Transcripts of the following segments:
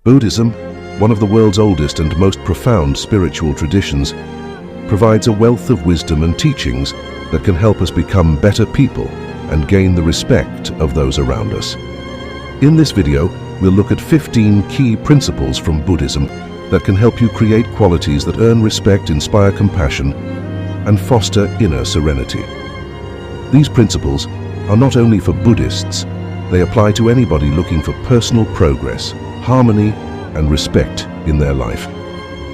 Buddhism, one of the world's oldest and most profound spiritual traditions, provides a wealth of wisdom and teachings that can help us become better people and gain the respect of those around us. In this video, we'll look at 15 key principles from Buddhism that can help you create qualities that earn respect, inspire compassion, and foster inner serenity. These principles are not only for Buddhists, they apply to anybody looking for personal progress, harmony, and respect in their life.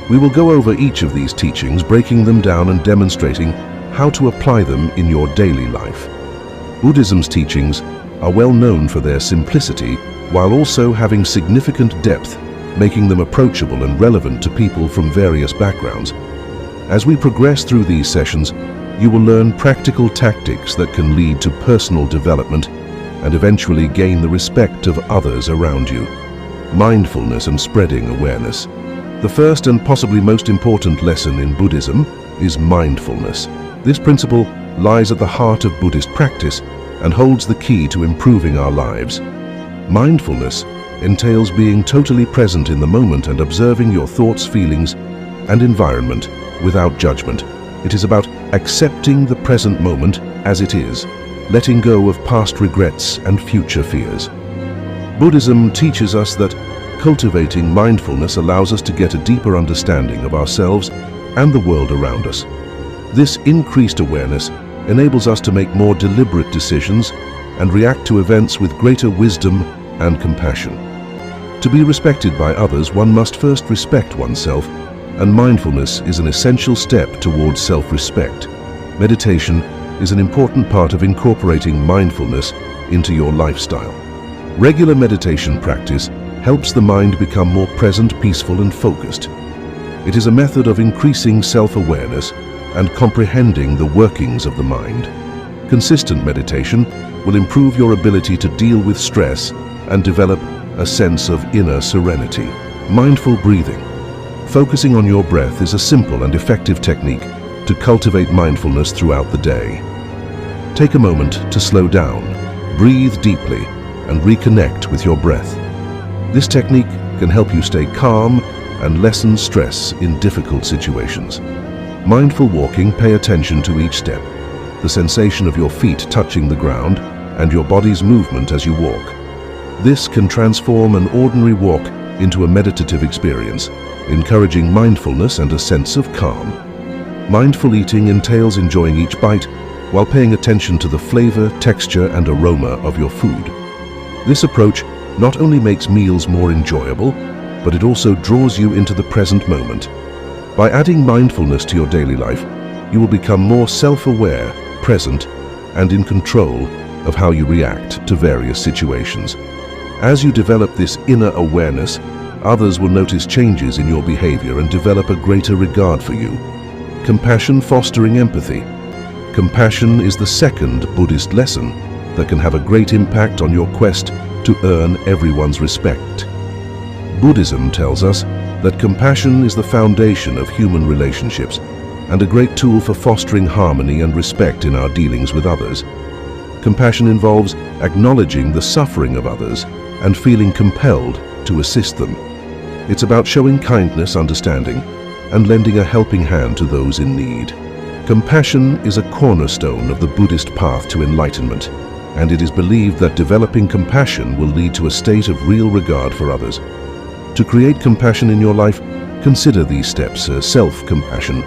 We will go over each of these teachings, breaking them down and demonstrating how to apply them in your daily life. Buddhism's teachings are well known for their simplicity, while also having significant depth, making them approachable and relevant to people from various backgrounds. As we progress through these sessions, you will learn practical tactics that can lead to personal development and eventually gain the respect of others around you. Mindfulness and spreading awareness. The first and possibly most important lesson in Buddhism is mindfulness. This principle lies at the heart of Buddhist practice and holds the key to improving our lives. Mindfulness entails being totally present in the moment and observing your thoughts, feelings, and environment without judgment. It is about accepting the present moment as it is, letting go of past regrets and future fears. Buddhism teaches us that cultivating mindfulness allows us to get a deeper understanding of ourselves and the world around us. This increased awareness enables us to make more deliberate decisions and react to events with greater wisdom and compassion. To be respected by others, one must first respect oneself, and mindfulness is an essential step towards self-respect. Meditation is an important part of incorporating mindfulness into your lifestyle. Regular meditation practice helps the mind become more present, peaceful, and focused. It is a method of increasing self-awareness and comprehending the workings of the mind. Consistent meditation will improve your ability to deal with stress and develop a sense of inner serenity. Mindful breathing. Focusing on your breath is a simple and effective technique to cultivate mindfulness throughout the day. Take a moment to slow down, breathe deeply, and reconnect with your breath. This technique can help you stay calm and lessen stress in difficult situations. Mindful walking, pay attention to each step, the sensation of your feet touching the ground, and your body's movement as you walk. This can transform an ordinary walk into a meditative experience, encouraging mindfulness and a sense of calm. Mindful eating entails enjoying each bite while paying attention to the flavor, texture, and aroma of your food. This approach not only makes meals more enjoyable, but it also draws you into the present moment. By adding mindfulness to your daily life, you will become more self-aware, present, and in control of how you react to various situations. As you develop this inner awareness, others will notice changes in your behavior and develop a greater regard for you. Compassion, fostering empathy. Compassion is the second Buddhist lesson that can have a great impact on your quest to earn everyone's respect. Buddhism tells us that compassion is the foundation of human relationships and a great tool for fostering harmony and respect in our dealings with others. Compassion involves acknowledging the suffering of others and feeling compelled to assist them. It's about showing kindness, understanding, and lending a helping hand to those in need. Compassion is a cornerstone of the Buddhist path to enlightenment, and it is believed that developing compassion will lead to a state of real regard for others. To create compassion in your life, consider these steps. Self-compassion.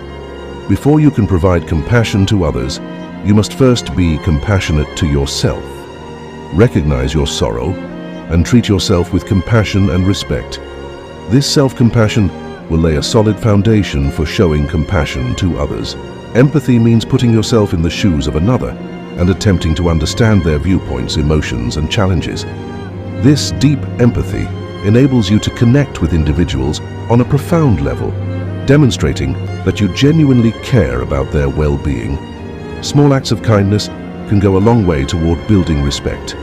Before you can provide compassion to others, you must first be compassionate to yourself. Recognize your sorrow and treat yourself with compassion and respect. This self-compassion will lay a solid foundation for showing compassion to others. Empathy means putting yourself in the shoes of another and attempting to understand their viewpoints, emotions, and challenges. This deep empathy enables you to connect with individuals on a profound level, demonstrating that you genuinely care about their well-being. Small acts of kindness can go a long way toward building respect.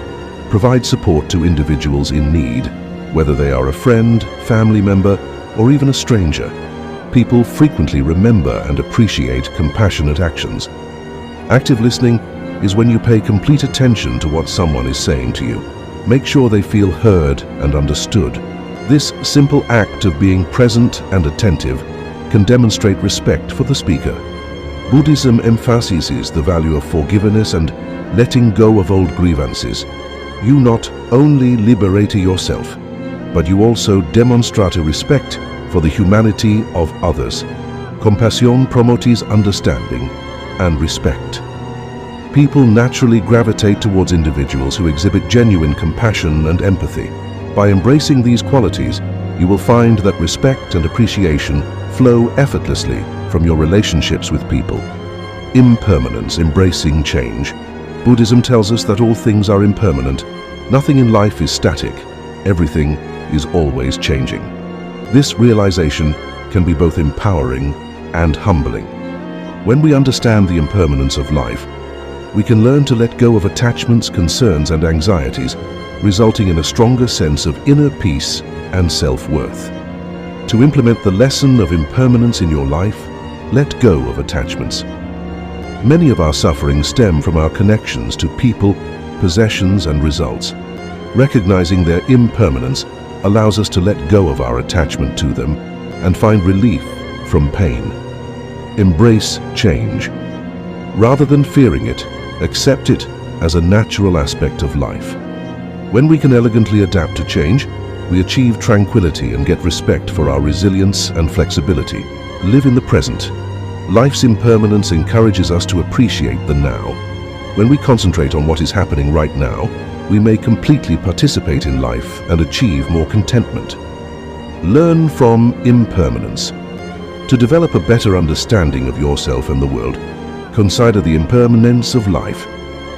Provide support to individuals in need, whether they are a friend, family member, or even a stranger. People frequently remember and appreciate compassionate actions. Active listening is when you pay complete attention to what someone is saying to you. Make sure they feel heard and understood. This simple act of being present and attentive can demonstrate respect for the speaker. Buddhism emphasizes the value of forgiveness and letting go of old grievances. You not only liberate yourself, but you also demonstrate respect for the humanity of others. Compassion promotes understanding and respect. People naturally gravitate towards individuals who exhibit genuine compassion and empathy. By embracing these qualities, you will find that respect and appreciation flow effortlessly from your relationships with people. Impermanence, embracing change. Buddhism tells us that all things are impermanent. Nothing in life is static. Everything is always changing. This realization can be both empowering and humbling. When we understand the impermanence of life, we can learn to let go of attachments, concerns, and anxieties, resulting in a stronger sense of inner peace and self-worth. To implement the lesson of impermanence in your life, let go of attachments. Many of our sufferings stem from our connections to people, possessions, and results. Recognizing their impermanence allows us to let go of our attachment to them and find relief from pain. Embrace change. Rather than fearing it, accept it as a natural aspect of life. When we can elegantly adapt to change, we achieve tranquility and get respect for our resilience and flexibility. Live in the present. Life's impermanence encourages us to appreciate the now. When we concentrate on what is happening right now, we may completely participate in life and achieve more contentment. Learn from impermanence. To develop a better understanding of yourself and the world, consider the impermanence of life.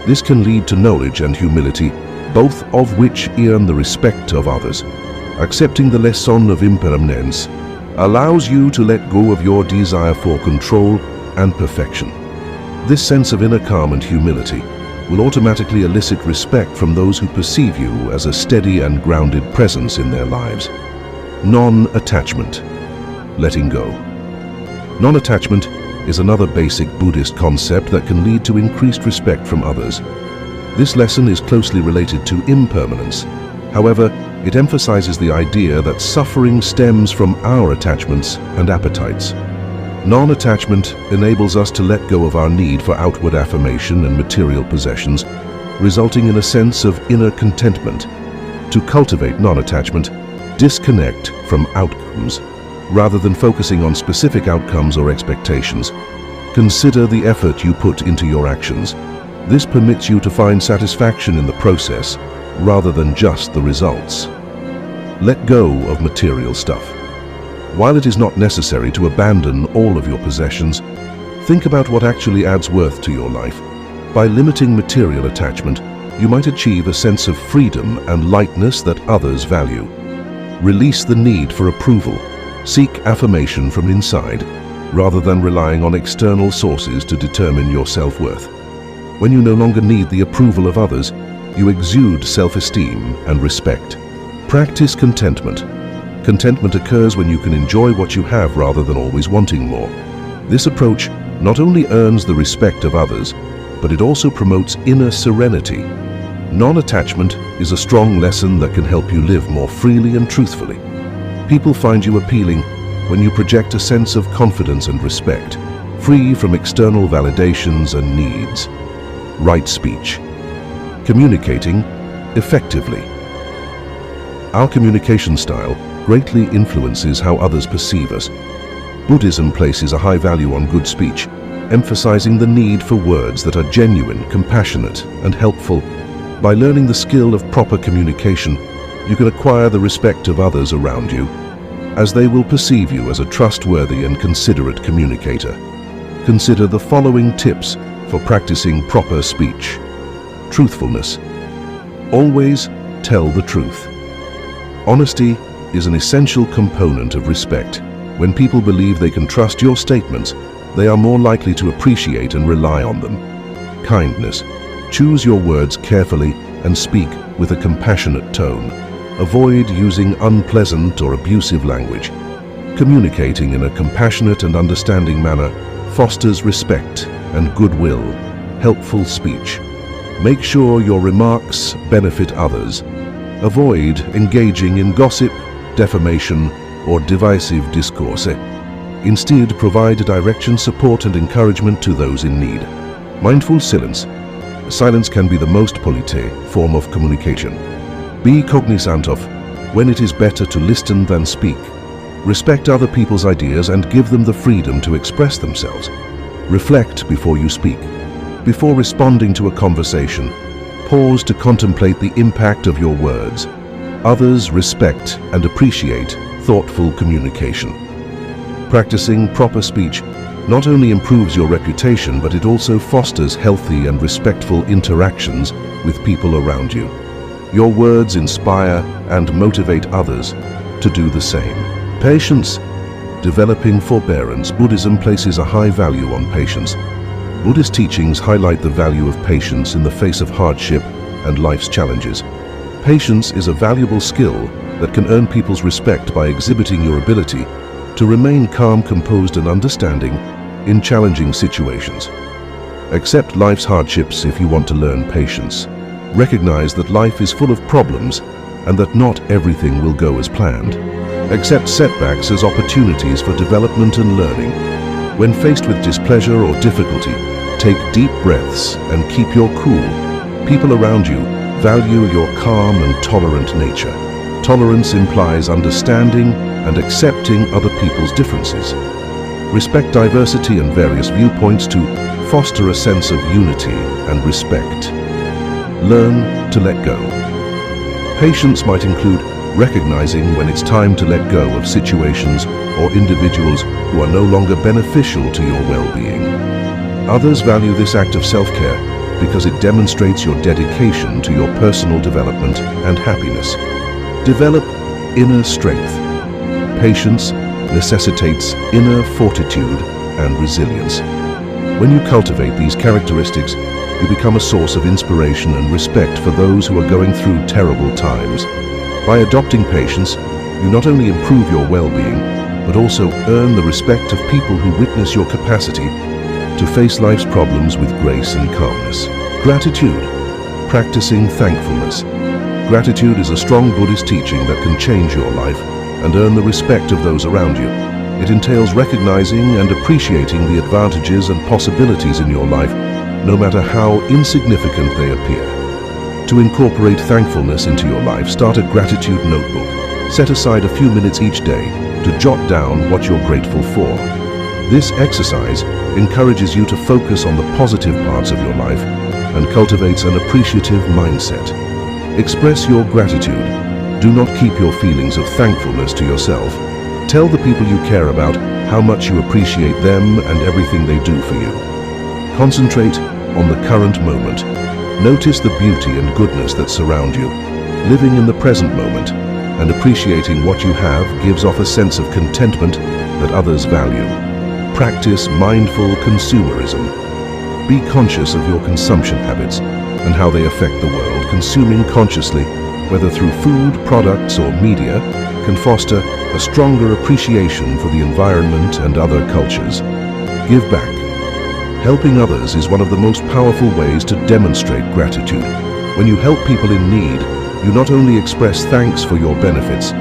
This can lead to knowledge and humility, both of which earn the respect of others. Accepting the lesson of impermanence allows you to let go of your desire for control and perfection. This sense of inner calm and humility will automatically elicit respect from those who perceive you as a steady and grounded presence in their lives. Non-attachment. Letting go. Non-attachment is another basic Buddhist concept that can lead to increased respect from others. This lesson is closely related to impermanence. However, it emphasizes the idea that suffering stems from our attachments and appetites. Non-attachment enables us to let go of our need for outward affirmation and material possessions, resulting in a sense of inner contentment. To cultivate non-attachment, disconnect from outcomes. Rather than focusing on specific outcomes or expectations, consider the effort you put into your actions. This permits you to find satisfaction in the process rather than just the results. Let go of material stuff. While it is not necessary to abandon all of your possessions, think about what actually adds worth to your life. By limiting material attachment, you might achieve a sense of freedom and lightness that others value. Release the need for approval. Seek affirmation from inside, rather than relying on external sources to determine your self-worth. When you no longer need the approval of others, you exude self-esteem and respect. Practice contentment. Contentment occurs when you can enjoy what you have rather than always wanting more. This approach not only earns the respect of others, but it also promotes inner serenity. Non-attachment is a strong lesson that can help you live more freely and truthfully. People find you appealing when you project a sense of confidence and respect, free from external validations and needs. Right speech. Communicating effectively. Our communication style greatly influences how others perceive us. Buddhism places a high value on good speech, emphasizing the need for words that are genuine, compassionate, and helpful. By learning the skill of proper communication, you can acquire the respect of others around you, as they will perceive you as a trustworthy and considerate communicator. Consider the following tips for practicing proper speech. Truthfulness. Always tell the truth. Honesty is an essential component of respect. When people believe they can trust your statements, they are more likely to appreciate and rely on them. Kindness. Choose your words carefully and speak with a compassionate tone. Avoid using unpleasant or abusive language. Communicating in a compassionate and understanding manner fosters respect and goodwill. Helpful speech. Make sure your remarks benefit others. Avoid engaging in gossip defamation, or divisive discourse. Instead, provide direction, support, and encouragement to those in need. Mindful silence. Silence can be the most polite form of communication. Be cognizant of when it is better to listen than speak. Respect other people's ideas and give them the freedom to express themselves. Reflect before you speak. Before responding to a conversation, pause to contemplate the impact of your words. Others respect and appreciate thoughtful communication. Practicing proper speech not only improves your reputation, but it also fosters healthy and respectful interactions with people around you. Your words inspire and motivate others to do the same. Patience. Developing forbearance. Buddhism places a high value on patience. Buddhist teachings highlight the value of patience in the face of hardship and life's challenges. Patience is a valuable skill that can earn people's respect by exhibiting your ability to remain calm, composed, and understanding in challenging situations. Accept life's hardships if you want to learn patience. Recognize that life is full of problems and that not everything will go as planned. Accept setbacks as opportunities for development and learning. When faced with displeasure or difficulty, take deep breaths and keep your cool. People around you value your calm and tolerant nature. Tolerance implies understanding and accepting other people's differences. Respect diversity and various viewpoints to foster a sense of unity and respect. Learn to let go. Patience might include recognizing when it's time to let go of situations or individuals who are no longer beneficial to your well-being. Others value this act of self-care because it demonstrates your dedication to your personal development and happiness. Develop inner strength. Patience necessitates inner fortitude and resilience. When you cultivate these characteristics, you become a source of inspiration and respect for those who are going through terrible times. By adopting patience, you not only improve your well-being, but also earn the respect of people who witness your capacity to face life's problems with grace and calmness. Gratitude. Practicing thankfulness. Gratitude is a strong Buddhist teaching that can change your life and earn the respect of those around you. It entails recognizing and appreciating the advantages and possibilities in your life, no matter how insignificant they appear. To incorporate thankfulness into your life, start a gratitude notebook. Set aside a few minutes each day to jot down what you're grateful for. This exercise encourages you to focus on the positive parts of your life and cultivates an appreciative mindset. Express your gratitude. Do not keep your feelings of thankfulness to yourself. Tell the people you care about how much you appreciate them and everything they do for you. Concentrate on the current moment. Notice the beauty and goodness that surround you. Living in the present moment and appreciating what you have gives off a sense of contentment that others value. Practice mindful consumerism. Be conscious of your consumption habits and how they affect the world. Consuming consciously, whether through food, products, or media, can foster a stronger appreciation for the environment and other cultures. Give back. Helping others is one of the most powerful ways to demonstrate gratitude. When you help people in need, you not only express thanks for your benefits,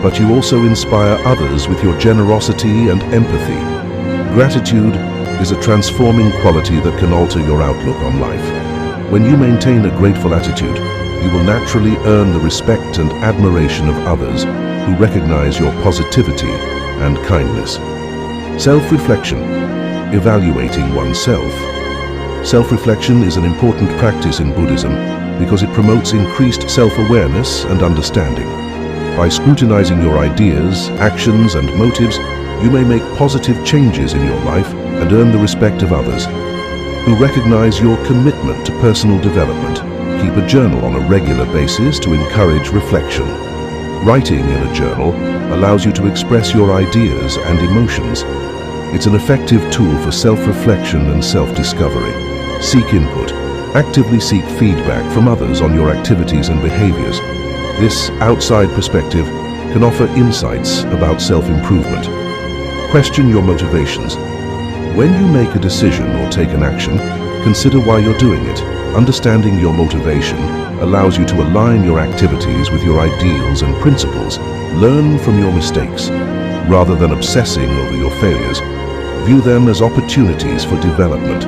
but you also inspire others with your generosity and empathy. Gratitude is a transforming quality that can alter your outlook on life. When you maintain a grateful attitude, you will naturally earn the respect and admiration of others who recognize your positivity and kindness. Self-reflection. Evaluating oneself. Self-reflection is an important practice in Buddhism because it promotes increased self-awareness and understanding. By scrutinizing your ideas, actions, and motives, you may make positive changes in your life and earn the respect of others who recognize your commitment to personal development. Keep a journal on a regular basis to encourage reflection. Writing in a journal allows you to express your ideas and emotions. It's an effective tool for self-reflection and self-discovery. Seek input. Actively seek feedback from others on your activities and behaviors. This outside perspective can offer insights about self-improvement. Question your motivations. When you make a decision or take an action, Consider why you're doing it. Understanding your motivation allows you to align your activities with your ideals and principles. Learn from your mistakes. Rather than obsessing over your failures, view them as opportunities for development.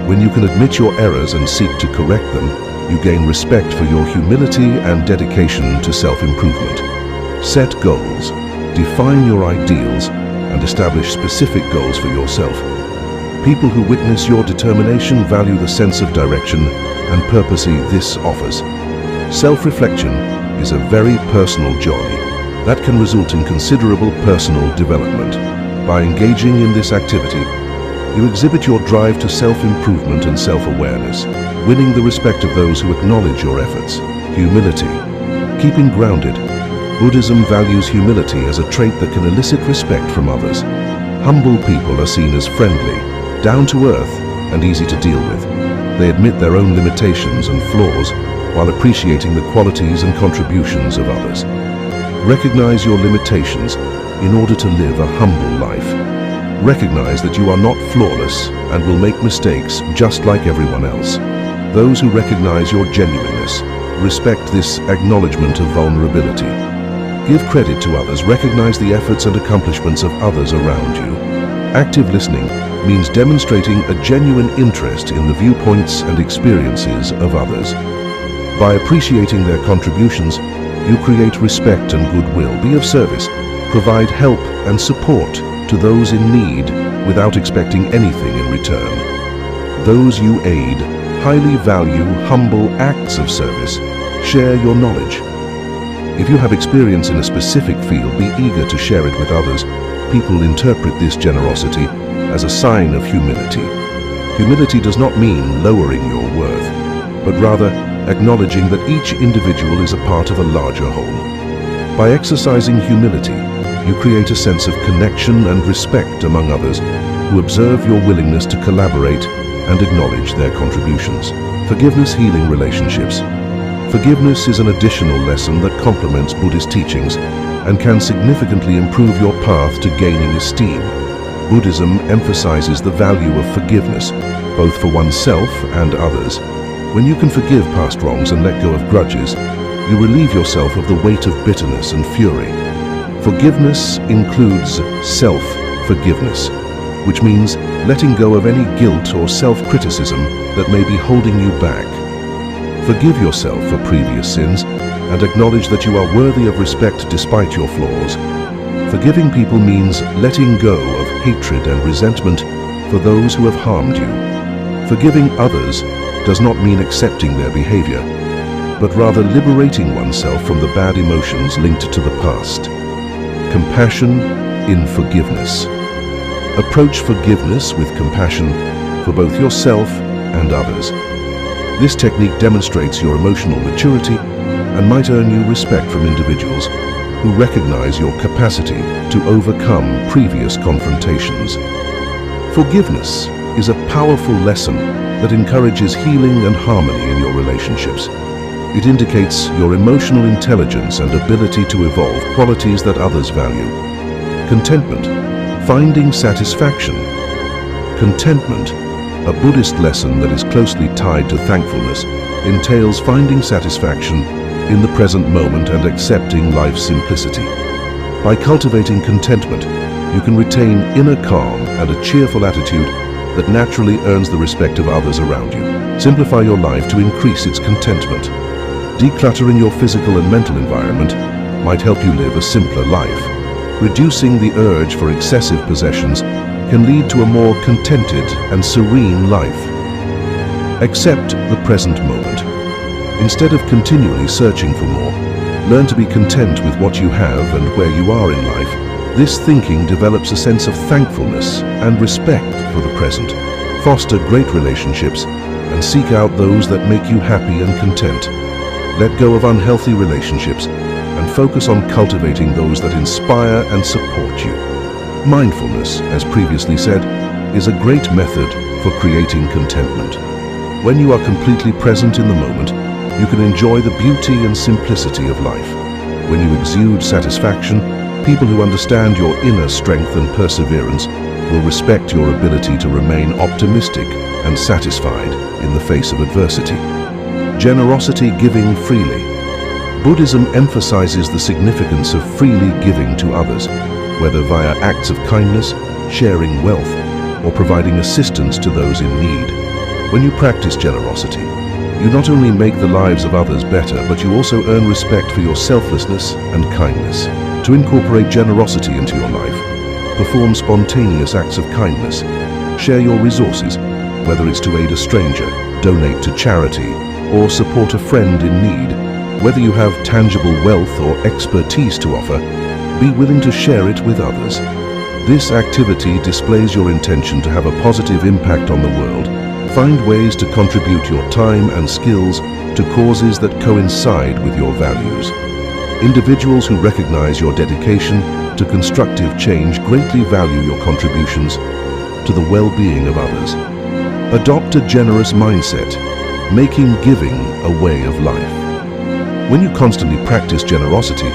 When you can admit your errors and seek to correct them, you gain respect for your humility and dedication to self-improvement. Set goals. Define your ideals and establish specific goals for yourself. People who witness your determination value the sense of direction and purpose this offers. Self-reflection is a very personal journey that can result in considerable personal development. By engaging in this activity, you exhibit your drive to self-improvement and self-awareness, winning the respect of those who acknowledge your efforts. Humility. Keeping grounded. Buddhism values humility as a trait that can elicit respect from others. Humble people are seen as friendly, down to earth, and easy to deal with. They admit their own limitations and flaws while appreciating the qualities and contributions of others. Recognize your limitations in order to live a humble life. Recognize that you are not flawless and will make mistakes just like everyone else. Those who recognize your genuineness respect this acknowledgement of vulnerability. Give credit to others. Recognize the efforts and accomplishments of others around you. Active listening means demonstrating a genuine interest in the viewpoints and experiences of others. By appreciating their contributions, you create respect and goodwill. Be of service. Provide help and support to those in need without expecting anything in return. Those you aid highly value humble acts of service. Share your knowledge. If you have experience in a specific field, be eager to share it with others. People interpret this generosity as a sign of humility. Humility does not mean lowering your worth, but rather acknowledging that each individual is a part of a larger whole. By exercising humility, you create a sense of connection and respect among others who observe your willingness to collaborate and acknowledge their contributions. Forgiveness. Healing relationships. Forgiveness is an additional lesson that complements Buddhist teachings and can significantly improve your path to gaining esteem. Buddhism emphasizes the value of forgiveness, both for oneself and others. When you can forgive past wrongs and let go of grudges, you relieve yourself of the weight of bitterness and fury. Forgiveness includes self-forgiveness, which means letting go of any guilt or self-criticism that may be holding you back. Forgive yourself for previous sins and acknowledge that you are worthy of respect despite your flaws. Forgiving people means letting go of hatred and resentment for those who have harmed you. Forgiving others does not mean accepting their behavior, but rather liberating oneself from the bad emotions linked to the past. Compassion in forgiveness. Approach forgiveness with compassion for both yourself and others. This technique demonstrates your emotional maturity and might earn you respect from individuals who recognize your capacity to overcome previous confrontations. Forgiveness is a powerful lesson that encourages healing and harmony in your relationships. It indicates your emotional intelligence and ability to evolve, qualities that others value. Contentment. Finding satisfaction. Contentment, a Buddhist lesson that is closely tied to thankfulness, entails finding satisfaction in the present moment and accepting life's simplicity. By cultivating contentment, you can retain inner calm and a cheerful attitude that naturally earns the respect of others around you. Simplify your life to increase its contentment. Decluttering your physical and mental environment might help you live a simpler life. Reducing the urge for excessive possessions can lead to a more contented and serene life. Accept the present moment. Instead of continually searching for more, learn to be content with what you have and where you are in life. This thinking develops a sense of thankfulness and respect for the present. Foster great relationships and seek out those that make you happy and content. Let go of unhealthy relationships and focus on cultivating those that inspire and support you. Mindfulness, as previously said, is a great method for creating contentment. When you are completely present in the moment, you can enjoy the beauty and simplicity of life. When you exude satisfaction, people who understand your inner strength and perseverance will respect your ability to remain optimistic and satisfied in the face of adversity. Generosity, giving freely. Buddhism emphasizes the significance of freely giving to others, whether via acts of kindness, sharing wealth, or providing assistance to those in need. When you practice generosity, you not only make the lives of others better, but you also earn respect for your selflessness and kindness. To incorporate generosity into your life, perform spontaneous acts of kindness, share your resources, whether it's to aid a stranger, donate to charity, or support a friend in need. Whether you have tangible wealth or expertise to offer, be willing to share it with others. This activity displays your intention to have a positive impact on the world. Find ways to contribute your time and skills to causes that coincide with your values. Individuals who recognize your dedication to constructive change greatly value your contributions to the well-being of others. Adopt a generous mindset, making giving a way of life. When you constantly practice generosity,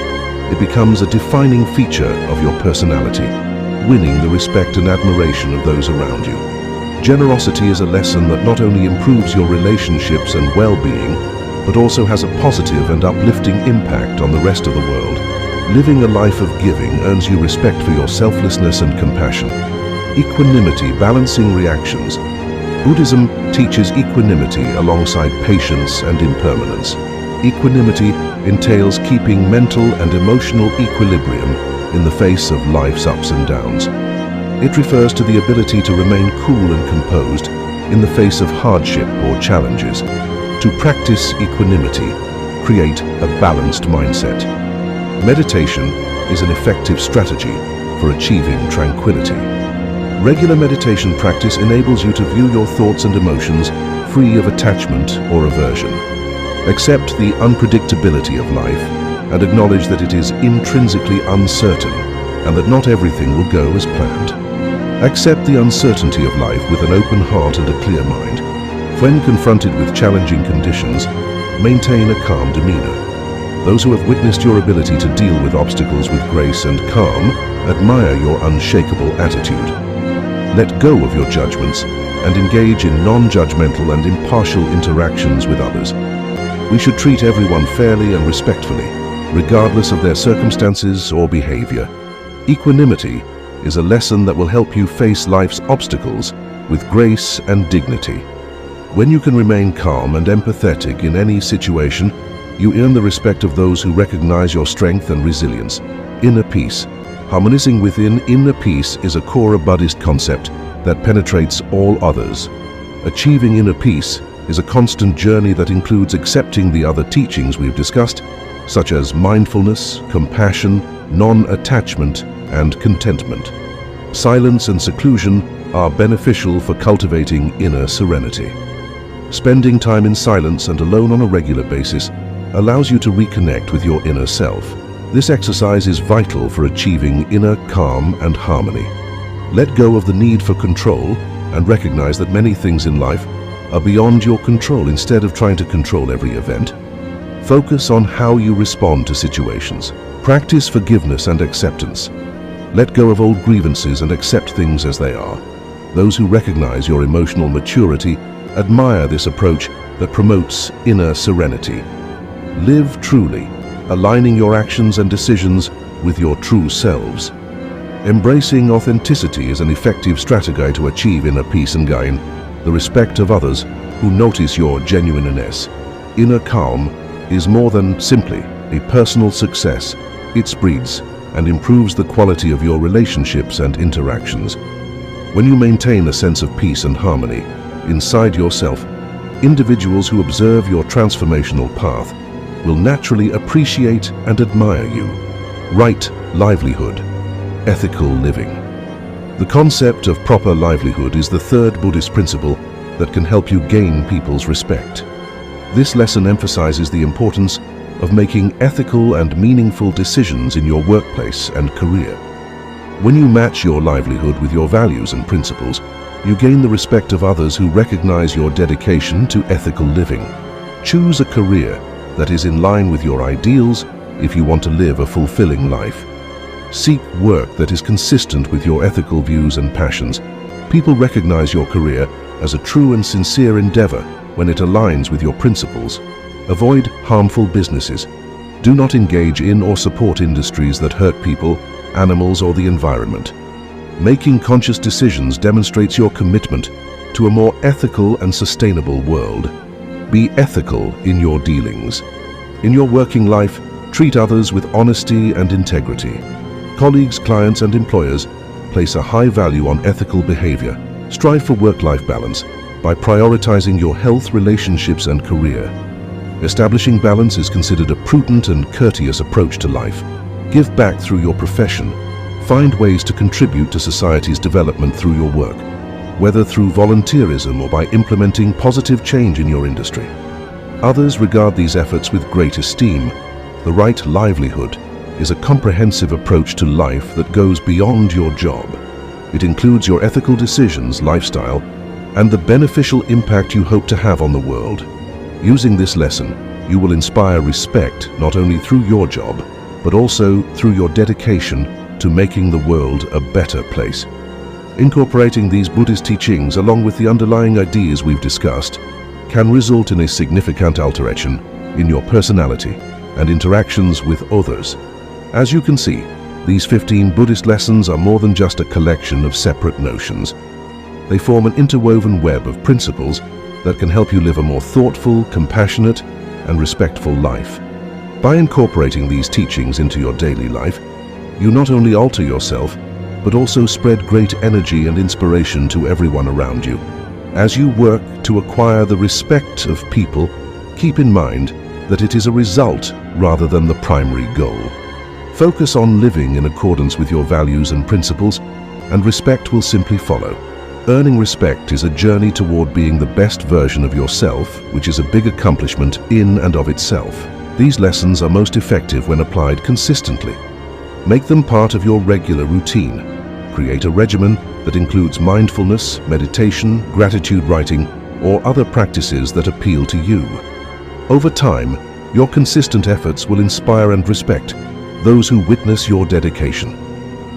it becomes a defining feature of your personality, winning the respect and admiration of those around you. Generosity is a lesson that not only improves your relationships and well-being, but also has a positive and uplifting impact on the rest of the world. Living a life of giving earns you respect for your selflessness and compassion. Equanimity, balancing reactions. Buddhism teaches equanimity alongside patience and impermanence. Equanimity entails keeping mental and emotional equilibrium in the face of life's ups and downs. It refers to the ability to remain cool and composed in the face of hardship or challenges. To practice equanimity, create a balanced mindset. Meditation is an effective strategy for achieving tranquility. Regular meditation practice enables you to view your thoughts and emotions free of attachment or aversion. Accept the unpredictability of life and acknowledge that it is intrinsically uncertain and that not everything will go as planned. Accept the uncertainty of life with an open heart and a clear mind. When confronted with challenging conditions, maintain a calm demeanor. Those who have witnessed your ability to deal with obstacles with grace and calm admire your unshakable attitude. Let go of your judgments and engage in non-judgmental and impartial interactions with others. We should treat everyone fairly and respectfully, regardless of their circumstances or behavior. Equanimity is a lesson that will help you face life's obstacles with grace and dignity. When you can remain calm and empathetic in any situation, you earn the respect of those who recognize your strength and resilience. Inner peace. Harmonizing within inner peace is a core Buddhist concept that penetrates all others. Achieving inner peace is a constant journey that includes accepting the other teachings we've discussed, such as mindfulness, compassion, non-attachment, and contentment. Silence and seclusion are beneficial for cultivating inner serenity. Spending time in silence and alone on a regular basis allows you to reconnect with your inner self. This exercise is vital for achieving inner calm and harmony. Let go of the need for control and recognize that many things in life are beyond your control. Instead of trying to control every event, focus on how you respond to situations. Practice forgiveness and acceptance. Let go of old grievances and accept things as they are. Those who recognize your emotional maturity admire this approach that promotes inner serenity. Live truly, aligning your actions and decisions with your true selves. Embracing authenticity is an effective strategy to achieve inner peace and gain the respect of others who notice your genuineness. Inner calm is more than simply a personal success. It spreads and improves the quality of your relationships and interactions. When you maintain a sense of peace and harmony inside yourself, individuals who observe your transformational path will naturally appreciate and admire you. Right livelihood, ethical living. The concept of proper livelihood is the third Buddhist principle that can help you gain people's respect. This lesson emphasizes the importance of making ethical and meaningful decisions in your workplace and career. When you match your livelihood with your values and principles, you gain the respect of others who recognize your dedication to ethical living. Choose a career that is in line with your ideals if you want to live a fulfilling life. Seek work that is consistent with your ethical views and passions. People recognize your career as a true and sincere endeavor when it aligns with your principles. Avoid harmful businesses. Do not engage in or support industries that hurt people, animals, or the environment. Making conscious decisions demonstrates your commitment to a more ethical and sustainable world. Be ethical in your dealings. In your working life, treat others with honesty and integrity. Colleagues, clients, and employers place a high value on ethical behavior. Strive for work-life balance by prioritizing your health, relationships, and career. Establishing balance is considered a prudent and courteous approach to life. Give back through your profession. Find ways to contribute to society's development through your work, whether through volunteerism or by implementing positive change in your industry. Others regard these efforts with great esteem. The right livelihood is a comprehensive approach to life that goes beyond your job. It includes your ethical decisions, lifestyle, and the beneficial impact you hope to have on the world. Using this lesson, you will inspire respect not only through your job, but also through your dedication to making the world a better place. Incorporating these Buddhist teachings along with the underlying ideas we've discussed can result in a significant alteration in your personality and interactions with others. As you can see, these 15 Buddhist lessons are more than just a collection of separate notions. They form an interwoven web of principles that can help you live a more thoughtful, compassionate, and respectful life. By incorporating these teachings into your daily life, you not only alter yourself, but also spread great energy and inspiration to everyone around you. As you work to acquire the respect of people, keep in mind that it is a result rather than the primary goal. Focus on living in accordance with your values and principles, and respect will simply follow. Earning respect is a journey toward being the best version of yourself, which is a big accomplishment in and of itself. These lessons are most effective when applied consistently. Make them part of your regular routine. Create a regimen that includes mindfulness, meditation, gratitude writing, or other practices that appeal to you. Over time, your consistent efforts will inspire and respect those who witness your dedication.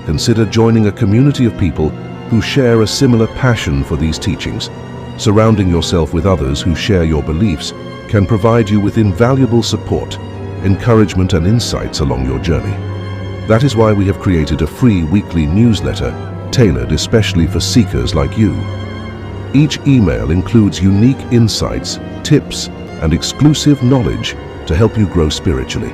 Consider joining a community of people who share a similar passion for these teachings. Surrounding yourself with others who share your beliefs can provide you with invaluable support, encouragement, and insights along your journey. That is why we have created a free weekly newsletter tailored especially for seekers like you. Each email includes unique insights, tips, and exclusive knowledge to help you grow spiritually.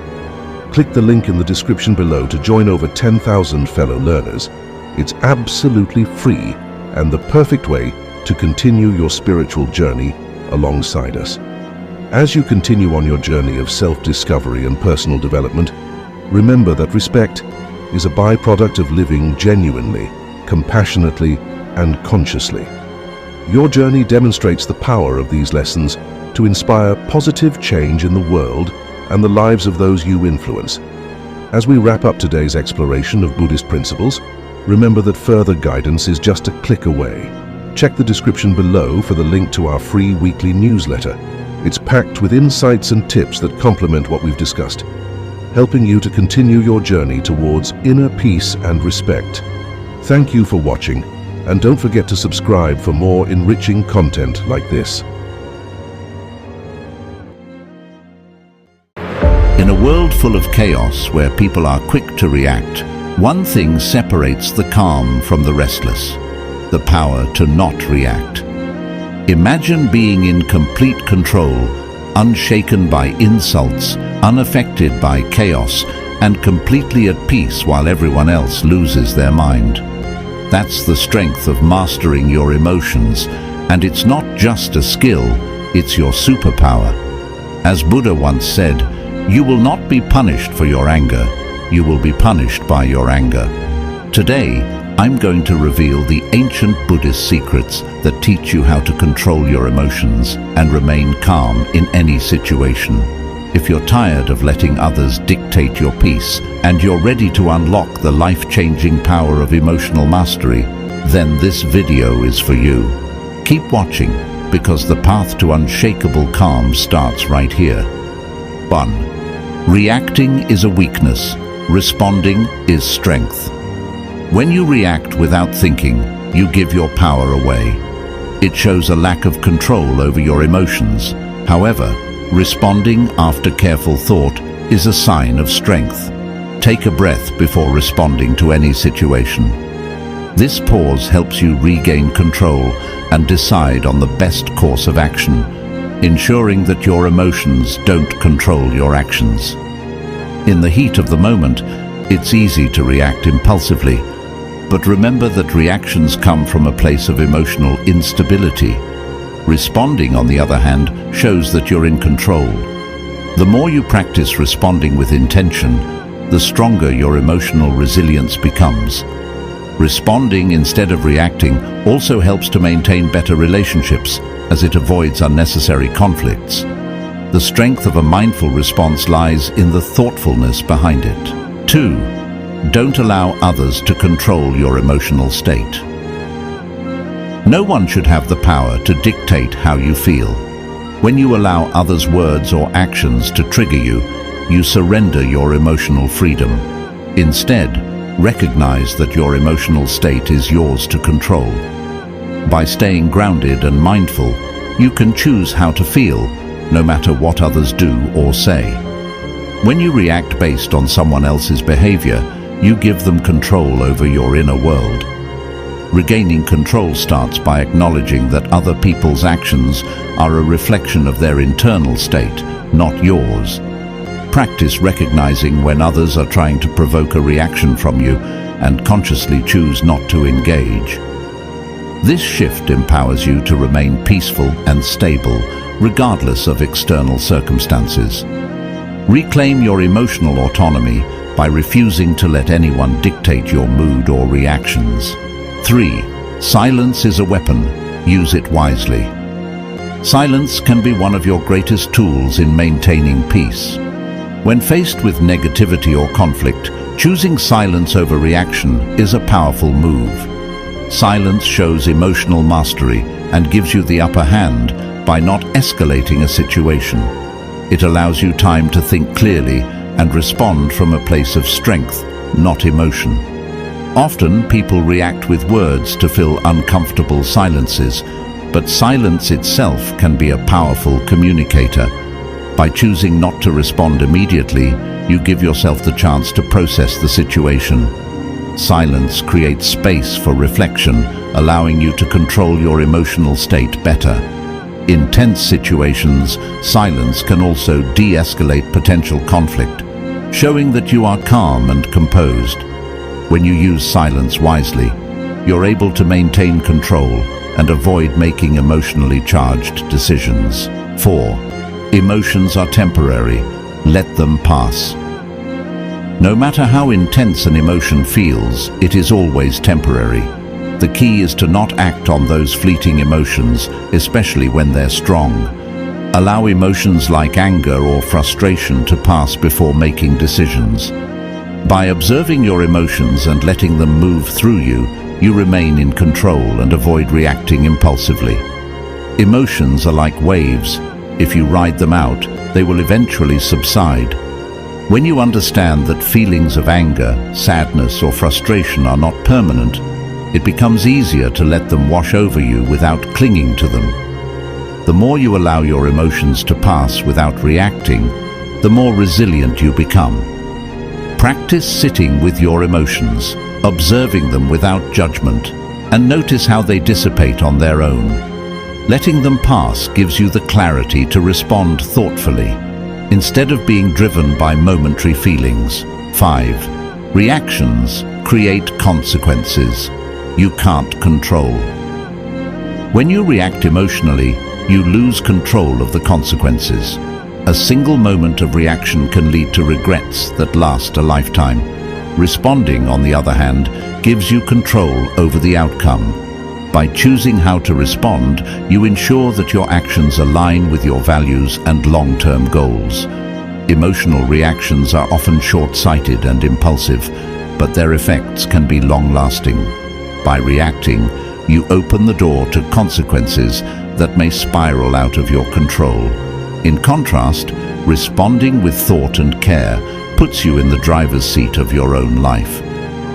Click the link in the description below to join over 10,000 fellow learners. It's absolutely free and the perfect way to continue your spiritual journey alongside us. As you continue on your journey of self-discovery and personal development, remember that respect is a byproduct of living genuinely, compassionately, and consciously. Your journey demonstrates the power of these lessons to inspire positive change in the world and the lives of those you influence. As we wrap up today's exploration of Buddhist principles, remember that further guidance is just a click away. Check the description below for the link to our free weekly newsletter. It's packed with insights and tips that complement what we've discussed, helping you to continue your journey towards inner peace and respect. Thank you for watching, and don't forget to subscribe for more enriching content like this. In a world full of chaos where people are quick to react, one thing separates the calm from the restless: the power to not react. Imagine being in complete control, unshaken by insults, unaffected by chaos, and completely at peace while everyone else loses their mind. That's the strength of mastering your emotions, and it's not just a skill, it's your superpower. As Buddha once said, "You will not be punished for your anger, you will be punished by your anger." Today, I'm going to reveal the ancient Buddhist secrets that teach you how to control your emotions and remain calm in any situation. If you're tired of letting others dictate your peace and you're ready to unlock the life-changing power of emotional mastery, then this video is for you. Keep watching, because the path to unshakable calm starts right here. 1. Reacting is a weakness. Responding is strength. When you react without thinking, you give your power away. It shows a lack of control over your emotions. However, responding after careful thought is a sign of strength. Take a breath before responding to any situation. This pause helps you regain control and decide on the best course of action, ensuring that your emotions don't control your actions. In the heat of the moment, it's easy to react impulsively, but remember that reactions come from a place of emotional instability. Responding, on the other hand, shows that you're in control. The more you practice responding with intention, the stronger your emotional resilience becomes. Responding instead of reacting also helps to maintain better relationships, as it avoids unnecessary conflicts. The strength of a mindful response lies in the thoughtfulness behind it. 2. Don't allow others to control your emotional state. No one should have the power to dictate how you feel. When you allow others' words or actions to trigger you, you surrender your emotional freedom. Instead, recognize that your emotional state is yours to control. By staying grounded and mindful, you can choose how to feel, no matter what others do or say. When you react based on someone else's behavior, you give them control over your inner world. Regaining control starts by acknowledging that other people's actions are a reflection of their internal state, not yours. Practice recognizing when others are trying to provoke a reaction from you and consciously choose not to engage. This shift empowers you to remain peaceful and stable, regardless of external circumstances. Reclaim your emotional autonomy by refusing to let anyone dictate your mood or reactions. 3. Silence is a weapon. Use it wisely. Silence can be one of your greatest tools in maintaining peace. When faced with negativity or conflict, choosing silence over reaction is a powerful move. Silence shows emotional mastery and gives you the upper hand by not escalating a situation. It allows you time to think clearly and respond from a place of strength, not emotion. Often, people react with words to fill uncomfortable silences, but silence itself can be a powerful communicator. By choosing not to respond immediately, you give yourself the chance to process the situation. Silence creates space for reflection, allowing you to control your emotional state better. In tense situations, silence can also de-escalate potential conflict, showing that you are calm and composed. When you use silence wisely, you're able to maintain control and avoid making emotionally charged decisions. 4. Emotions are temporary. Let them pass. No matter how intense an emotion feels, it is always temporary. The key is to not act on those fleeting emotions, especially when they're strong. Allow emotions like anger or frustration to pass before making decisions. By observing your emotions and letting them move through you, you remain in control and avoid reacting impulsively. Emotions are like waves. If you ride them out, they will eventually subside. When you understand that feelings of anger, sadness, or frustration are not permanent, it becomes easier to let them wash over you without clinging to them. The more you allow your emotions to pass without reacting, the more resilient you become. Practice sitting with your emotions, observing them without judgment, and notice how they dissipate on their own. Letting them pass gives you the clarity to respond thoughtfully, instead of being driven by momentary feelings. 5. Reactions create consequences you can't control. When you react emotionally, you lose control of the consequences. A single moment of reaction can lead to regrets that last a lifetime. Responding, on the other hand, gives you control over the outcome. By choosing how to respond, you ensure that your actions align with your values and long-term goals. Emotional reactions are often short-sighted and impulsive, but their effects can be long-lasting. By reacting, you open the door to consequences that may spiral out of your control. In contrast, responding with thought and care puts you in the driver's seat of your own life.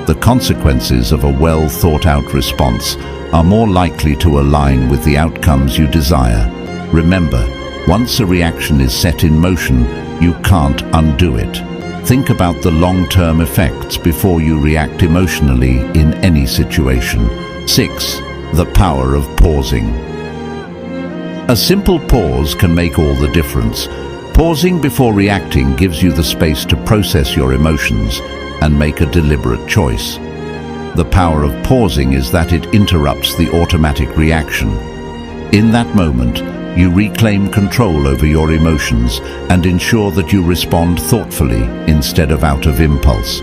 The consequences of a well-thought-out response are more likely to align with the outcomes you desire. Remember, once a reaction is set in motion, you can't undo it. Think about the long-term effects before you react emotionally in any situation. 6. The power of pausing. A simple pause can make all the difference. Pausing before reacting gives you the space to process your emotions and make a deliberate choice. The power of pausing is that it interrupts the automatic reaction. In that moment, you reclaim control over your emotions and ensure that you respond thoughtfully instead of out of impulse.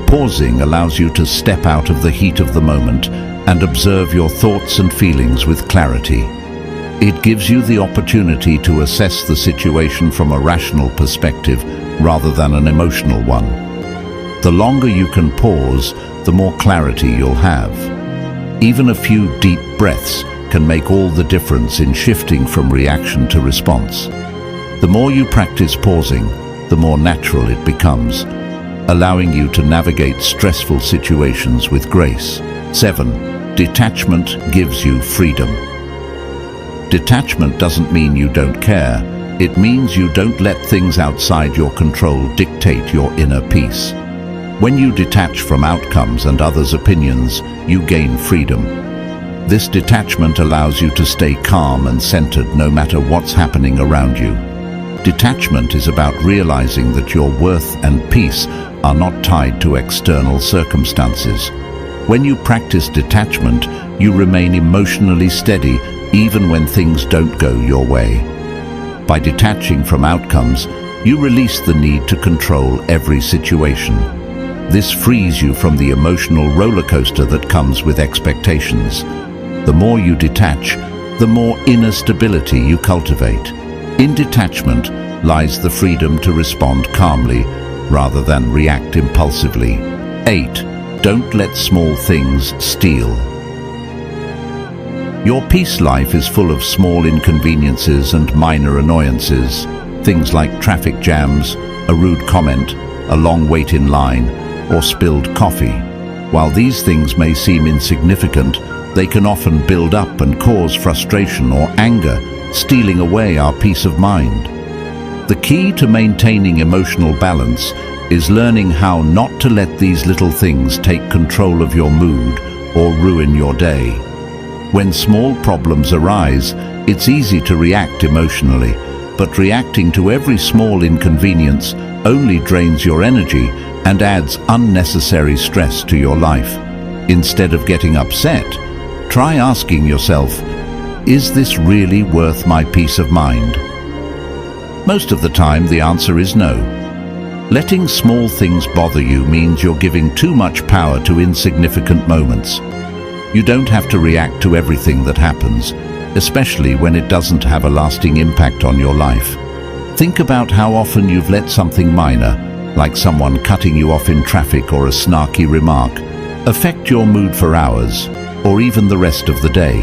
Pausing allows you to step out of the heat of the moment and observe your thoughts and feelings with clarity. It gives you the opportunity to assess the situation from a rational perspective rather than an emotional one. The longer you can pause, the more clarity you'll have. Even a few deep breaths can make all the difference in shifting from reaction to response. The more you practice pausing, the more natural it becomes, allowing you to navigate stressful situations with grace. 7. Detachment gives you freedom. Detachment doesn't mean you don't care. It means you don't let things outside your control dictate your inner peace. When you detach from outcomes and others' opinions, you gain freedom. This detachment allows you to stay calm and centered no matter what's happening around you. Detachment is about realizing that your worth and peace are not tied to external circumstances. When you practice detachment, you remain emotionally steady even when things don't go your way. By detaching from outcomes, you release the need to control every situation. This frees you from the emotional roller coaster that comes with expectations. The more you detach, the more inner stability you cultivate. In detachment lies the freedom to respond calmly rather than react impulsively. 8. Don't let small things steal. Your peace life is full of small inconveniences and minor annoyances, things like traffic jams, a rude comment, a long wait in line, or spilled coffee. While these things may seem insignificant, they can often build up and cause frustration or anger, stealing away our peace of mind. The key to maintaining emotional balance is learning how not to let these little things take control of your mood or ruin your day. When small problems arise, it's easy to react emotionally, but reacting to every small inconvenience only drains your energy and adds unnecessary stress to your life. Instead of getting upset, try asking yourself, is this really worth my peace of mind? Most of the time, the answer is no. Letting small things bother you means you're giving too much power to insignificant moments. You don't have to react to everything that happens, especially when it doesn't have a lasting impact on your life. Think about how often you've let something minor, like someone cutting you off in traffic or a snarky remark, affect your mood for hours, or even the rest of the day.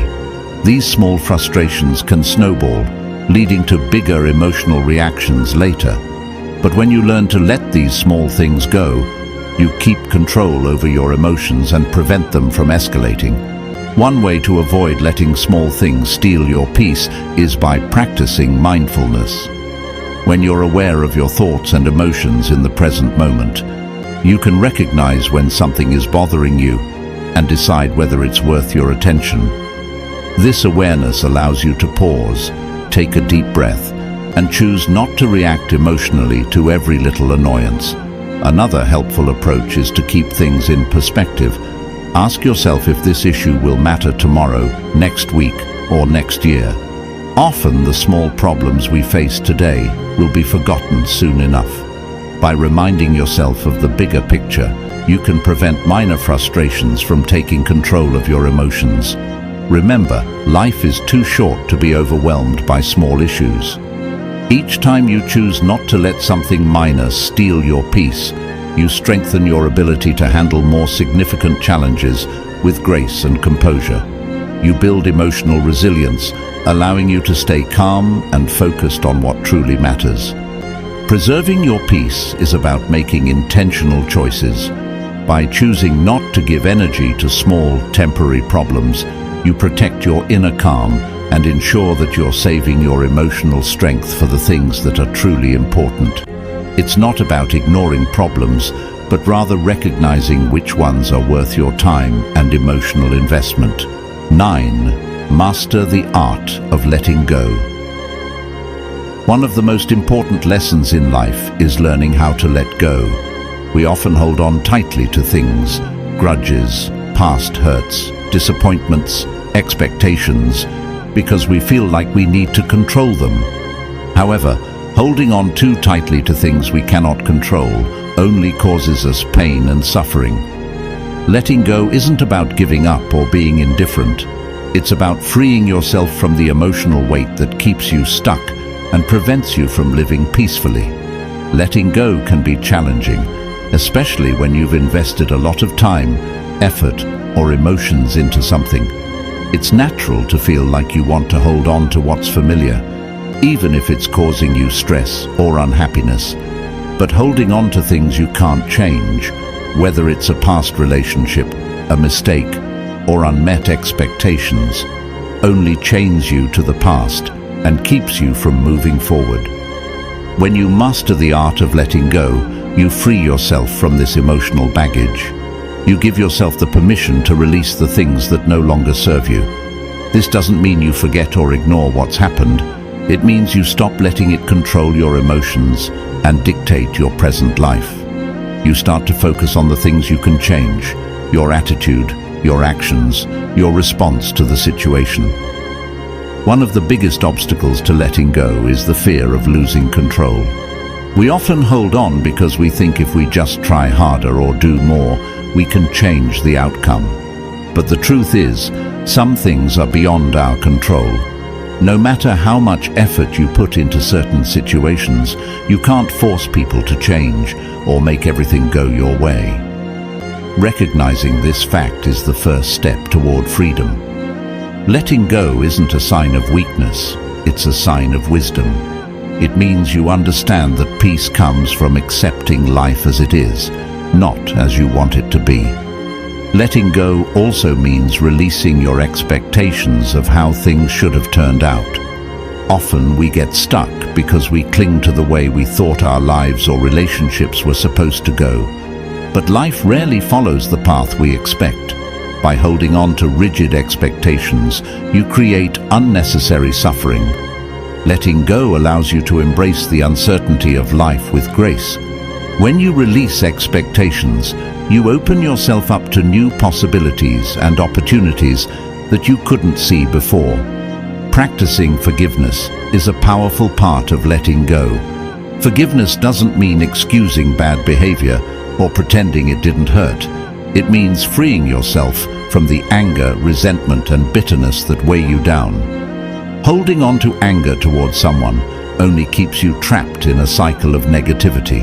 These small frustrations can snowball, leading to bigger emotional reactions later. But when you learn to let these small things go, you keep control over your emotions and prevent them from escalating. One way to avoid letting small things steal your peace is by practicing mindfulness. When you're aware of your thoughts and emotions in the present moment, you can recognize when something is bothering you and decide whether it's worth your attention. This awareness allows you to pause, take a deep breath, and choose not to react emotionally to every little annoyance. Another helpful approach is to keep things in perspective. Ask yourself if this issue will matter tomorrow, next week, or next year. Often the small problems we face today will be forgotten soon enough. By reminding yourself of the bigger picture, you can prevent minor frustrations from taking control of your emotions. Remember, life is too short to be overwhelmed by small issues. Each time you choose not to let something minor steal your peace, you strengthen your ability to handle more significant challenges with grace and composure. You build emotional resilience, allowing you to stay calm and focused on what truly matters. Preserving your peace is about making intentional choices. By choosing not to give energy to small, temporary problems, you protect your inner calm and ensure that you're saving your emotional strength for the things that are truly important. It's not about ignoring problems, but rather recognizing which ones are worth your time and emotional investment. 9. Master the art of letting go. One of the most important lessons in life is learning how to let go. We often hold on tightly to things, grudges, past hurts, disappointments, expectations, because we feel like we need to control them. However, holding on too tightly to things we cannot control only causes us pain and suffering. Letting go isn't about giving up or being indifferent. It's about freeing yourself from the emotional weight that keeps you stuck and prevents you from living peacefully. Letting go can be challenging, especially when you've invested a lot of time, effort, or emotions into something. It's natural to feel like you want to hold on to what's familiar, even if it's causing you stress or unhappiness. But holding on to things you can't change, whether it's a past relationship, a mistake, or unmet expectations, only chains you to the past and keeps you from moving forward. When you master the art of letting go, you free yourself from this emotional baggage. You give yourself the permission to release the things that no longer serve you. This doesn't mean you forget or ignore what's happened. It means you stop letting it control your emotions and dictate your present life. You start to focus on the things you can change: your attitude, your actions, your response to the situation. One of the biggest obstacles to letting go is the fear of losing control. We often hold on because we think if we just try harder or do more, we can change the outcome. But the truth is, some things are beyond our control. No matter how much effort you put into certain situations, you can't force people to change or make everything go your way. Recognizing this fact is the first step toward freedom. Letting go isn't a sign of weakness, it's a sign of wisdom. It means you understand that peace comes from accepting life as it is, not as you want it to be. Letting go also means releasing your expectations of how things should have turned out. Often we get stuck because we cling to the way we thought our lives or relationships were supposed to go. But life rarely follows the path we expect. By holding on to rigid expectations, you create unnecessary suffering. Letting go allows you to embrace the uncertainty of life with grace. When you release expectations, you open yourself up to new possibilities and opportunities that you couldn't see before. Practicing forgiveness is a powerful part of letting go. Forgiveness doesn't mean excusing bad behavior or pretending it didn't hurt. It means freeing yourself from the anger, resentment, and bitterness that weigh you down. Holding on to anger towards someone only keeps you trapped in a cycle of negativity.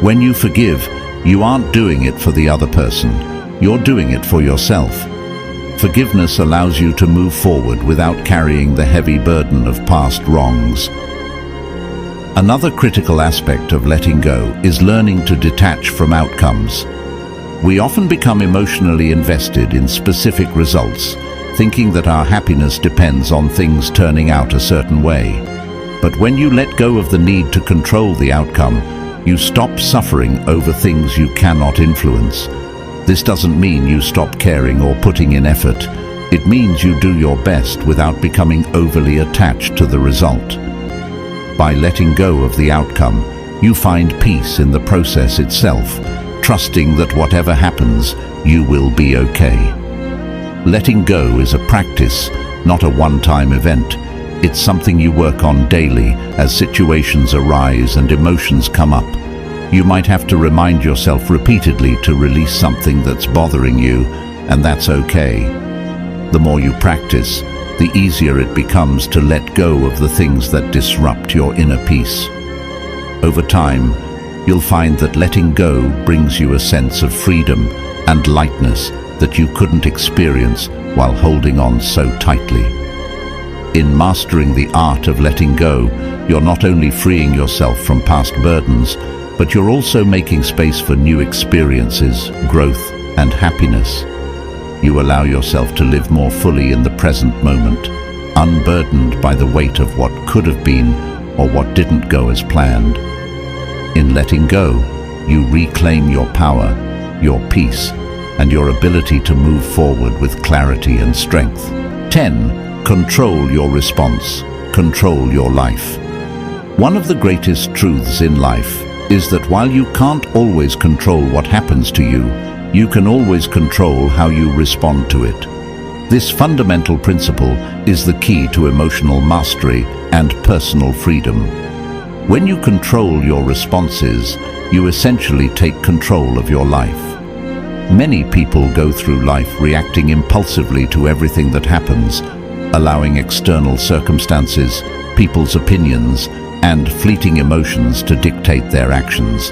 When you forgive, you aren't doing it for the other person. You're doing it for yourself. Forgiveness allows you to move forward without carrying the heavy burden of past wrongs. Another critical aspect of letting go is learning to detach from outcomes. We often become emotionally invested in specific results, thinking that our happiness depends on things turning out a certain way. But when you let go of the need to control the outcome, you stop suffering over things you cannot influence. This doesn't mean you stop caring or putting in effort. It means you do your best without becoming overly attached to the result. By letting go of the outcome, you find peace in the process itself, trusting that whatever happens, you will be okay. Letting go is a practice, not a one-time event. It's something you work on daily as situations arise and emotions come up. You might have to remind yourself repeatedly to release something that's bothering you, and that's okay. The more you practice, the easier it becomes to let go of the things that disrupt your inner peace. Over time, you'll find that letting go brings you a sense of freedom and lightness that you couldn't experience while holding on so tightly. In mastering the art of letting go, you're not only freeing yourself from past burdens, but you're also making space for new experiences, growth, and happiness. You allow yourself to live more fully in the present moment, unburdened by the weight of what could have been or what didn't go as planned. In letting go, you reclaim your power, your peace, and your ability to move forward with clarity and strength. 10. Control your response. Control your life. One of the greatest truths in life is that while you can't always control what happens to you, you can always control how you respond to it. This fundamental principle is the key to emotional mastery and personal freedom. When you control your responses, you essentially take control of your life. Many people go through life reacting impulsively to everything that happens, allowing external circumstances, people's opinions, and fleeting emotions to dictate their actions.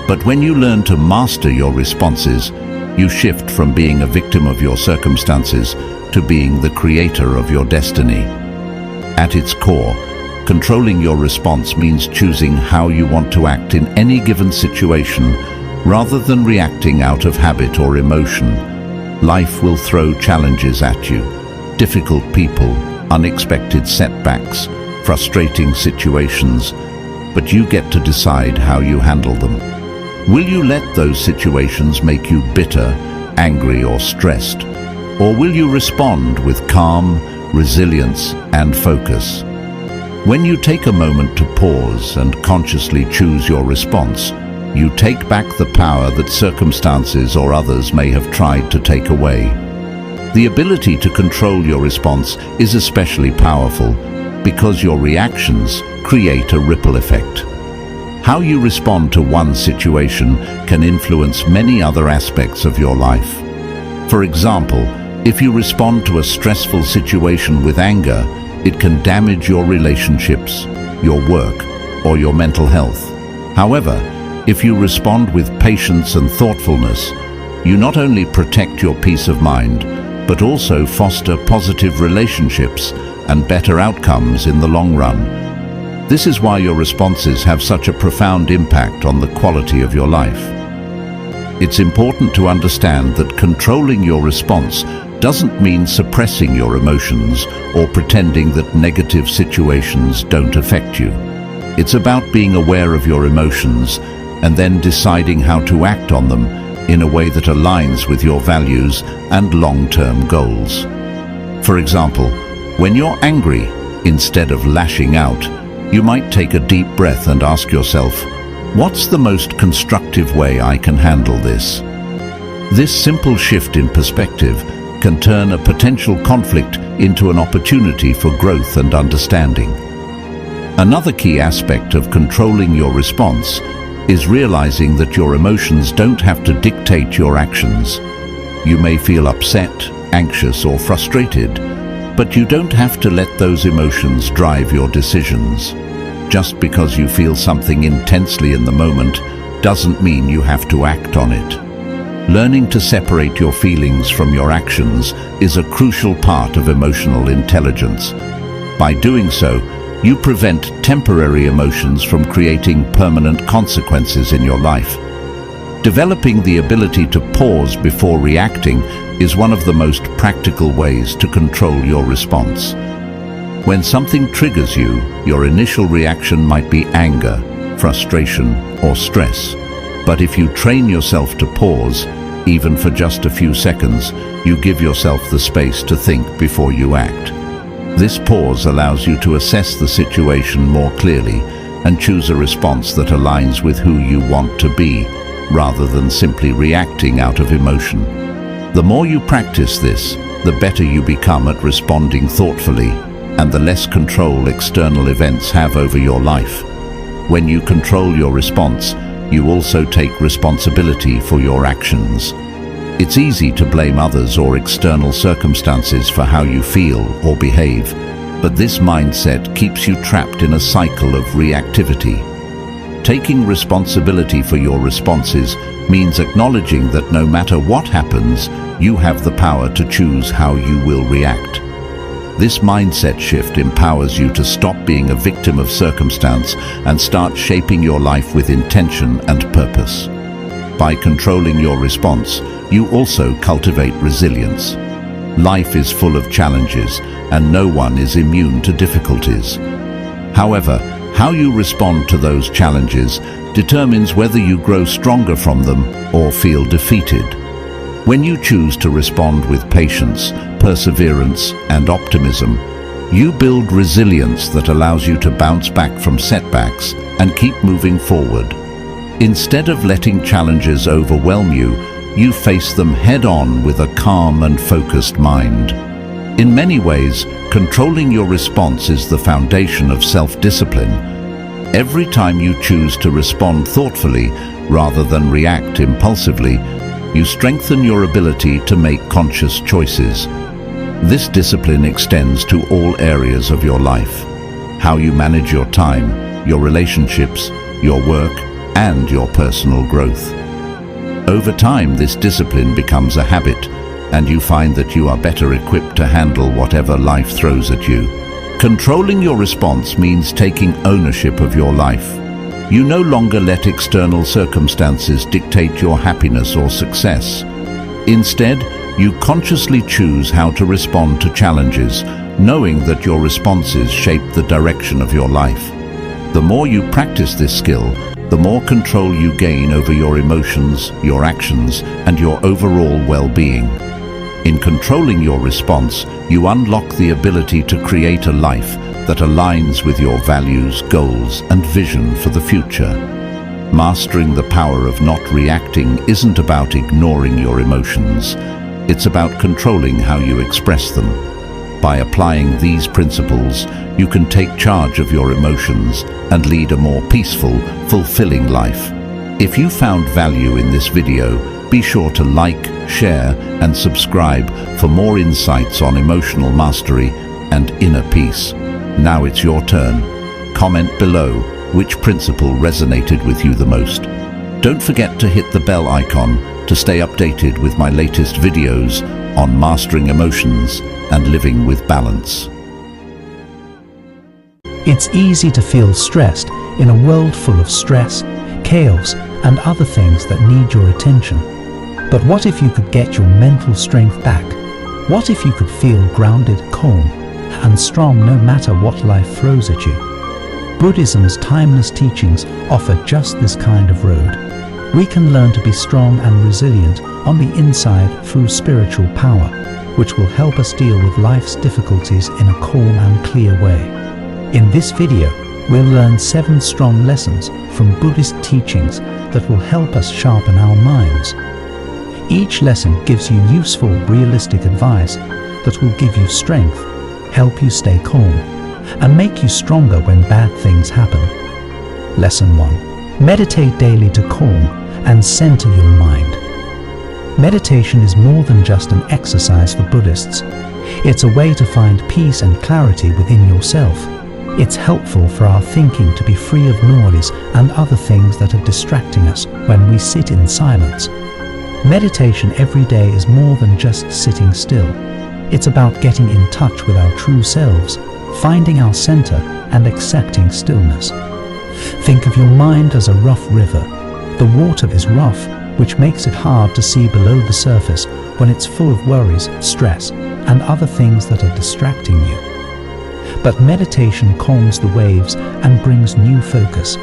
But when you learn to master your responses, you shift from being a victim of your circumstances to being the creator of your destiny. At its core, controlling your response means choosing how you want to act in any given situation, rather than reacting out of habit or emotion. Life will throw challenges at you, difficult people, unexpected setbacks, frustrating situations, but you get to decide how you handle them. Will you let those situations make you bitter, angry, or stressed? Or will you respond with calm, resilience, and focus? When you take a moment to pause and consciously choose your response, you take back the power that circumstances or others may have tried to take away. The ability to control your response is especially powerful because your reactions create a ripple effect. How you respond to one situation can influence many other aspects of your life. For example, if you respond to a stressful situation with anger, it can damage your relationships, your work, or your mental health. However, if you respond with patience and thoughtfulness, you not only protect your peace of mind, but also foster positive relationships and better outcomes in the long run. This is why your responses have such a profound impact on the quality of your life. It's important to understand that controlling your response doesn't mean suppressing your emotions or pretending that negative situations don't affect you. It's about being aware of your emotions and then deciding how to act on them in a way that aligns with your values and long-term goals. For example, when you're angry, instead of lashing out, you might take a deep breath and ask yourself, what's the most constructive way I can handle this? This simple shift in perspective can turn a potential conflict into an opportunity for growth and understanding. Another key aspect of controlling your response is realizing that your emotions don't have to dictate your actions. You may feel upset, anxious, or frustrated, but you don't have to let those emotions drive your decisions. Just because you feel something intensely in the moment doesn't mean you have to act on it. Learning to separate your feelings from your actions is a crucial part of emotional intelligence. By doing so, you prevent temporary emotions from creating permanent consequences in your life. Developing the ability to pause before reacting is one of the most practical ways to control your response. When something triggers you, your initial reaction might be anger, frustration, or stress. But if you train yourself to pause, even for just a few seconds, you give yourself the space to think before you act. This pause allows you to assess the situation more clearly and choose a response that aligns with who you want to be, rather than simply reacting out of emotion. The more you practice this, the better you become at responding thoughtfully, and the less control external events have over your life. When you control your response, you also take responsibility for your actions. It's easy to blame others or external circumstances for how you feel or behave, but this mindset keeps you trapped in a cycle of reactivity. Taking responsibility for your responses means acknowledging that no matter what happens, you have the power to choose how you will react. This mindset shift empowers you to stop being a victim of circumstance and start shaping your life with intention and purpose. By controlling your response, you also cultivate resilience. Life is full of challenges, and no one is immune to difficulties. However, how you respond to those challenges determines whether you grow stronger from them or feel defeated. When you choose to respond with patience, perseverance, and optimism, you build resilience that allows you to bounce back from setbacks and keep moving forward. Instead of letting challenges overwhelm you, you face them head-on with a calm and focused mind. In many ways, controlling your response is the foundation of self-discipline. Every time you choose to respond thoughtfully rather than react impulsively, you strengthen your ability to make conscious choices. This discipline extends to all areas of your life: how you manage your time, your relationships, your work, and your personal growth. Over time, this discipline becomes a habit, and you find that you are better equipped to handle whatever life throws at you. Controlling your response means taking ownership of your life. You no longer let external circumstances dictate your happiness or success. Instead, you consciously choose how to respond to challenges, knowing that your responses shape the direction of your life. The more you practice this skill, the more control you gain over your emotions, your actions, and your overall well-being. In controlling your response, you unlock the ability to create a life that aligns with your values, goals, and vision for the future. Mastering the power of not reacting isn't about ignoring your emotions. It's about controlling how you express them. By applying these principles, you can take charge of your emotions and lead a more peaceful, fulfilling life. If you found value in this video, be sure to like, share, and subscribe for more insights on emotional mastery and inner peace. Now it's your turn. Comment below which principle resonated with you the most. Don't forget to hit the bell icon to stay updated with my latest videos on mastering emotions and living with balance. It's easy to feel stressed in a world full of stress, chaos, and other things that need your attention. But what if you could get your mental strength back? What if you could feel grounded, calm, and strong no matter what life throws at you? Buddhism's timeless teachings offer just this kind of road. We can learn to be strong and resilient on the inside through spiritual power, which will help us deal with life's difficulties in a calm and clear way. In this video, we'll learn 7 strong lessons from Buddhist teachings that will help us sharpen our minds. Each lesson gives you useful, realistic advice that will give you strength, help you stay calm, and make you stronger when bad things happen. Lesson 1. Meditate daily to calm and center your mind. Meditation is more than just an exercise for Buddhists. It's a way to find peace and clarity within yourself. It's helpful for our thinking to be free of noise and other things that are distracting us when we sit in silence. Meditation every day is more than just sitting still. It's about getting in touch with our true selves, finding our center, and accepting stillness. Think of your mind as a rough river. The water is rough, which makes it hard to see below the surface when it's full of worries, stress, and other things that are distracting you. But meditation calms the waves and brings new focus.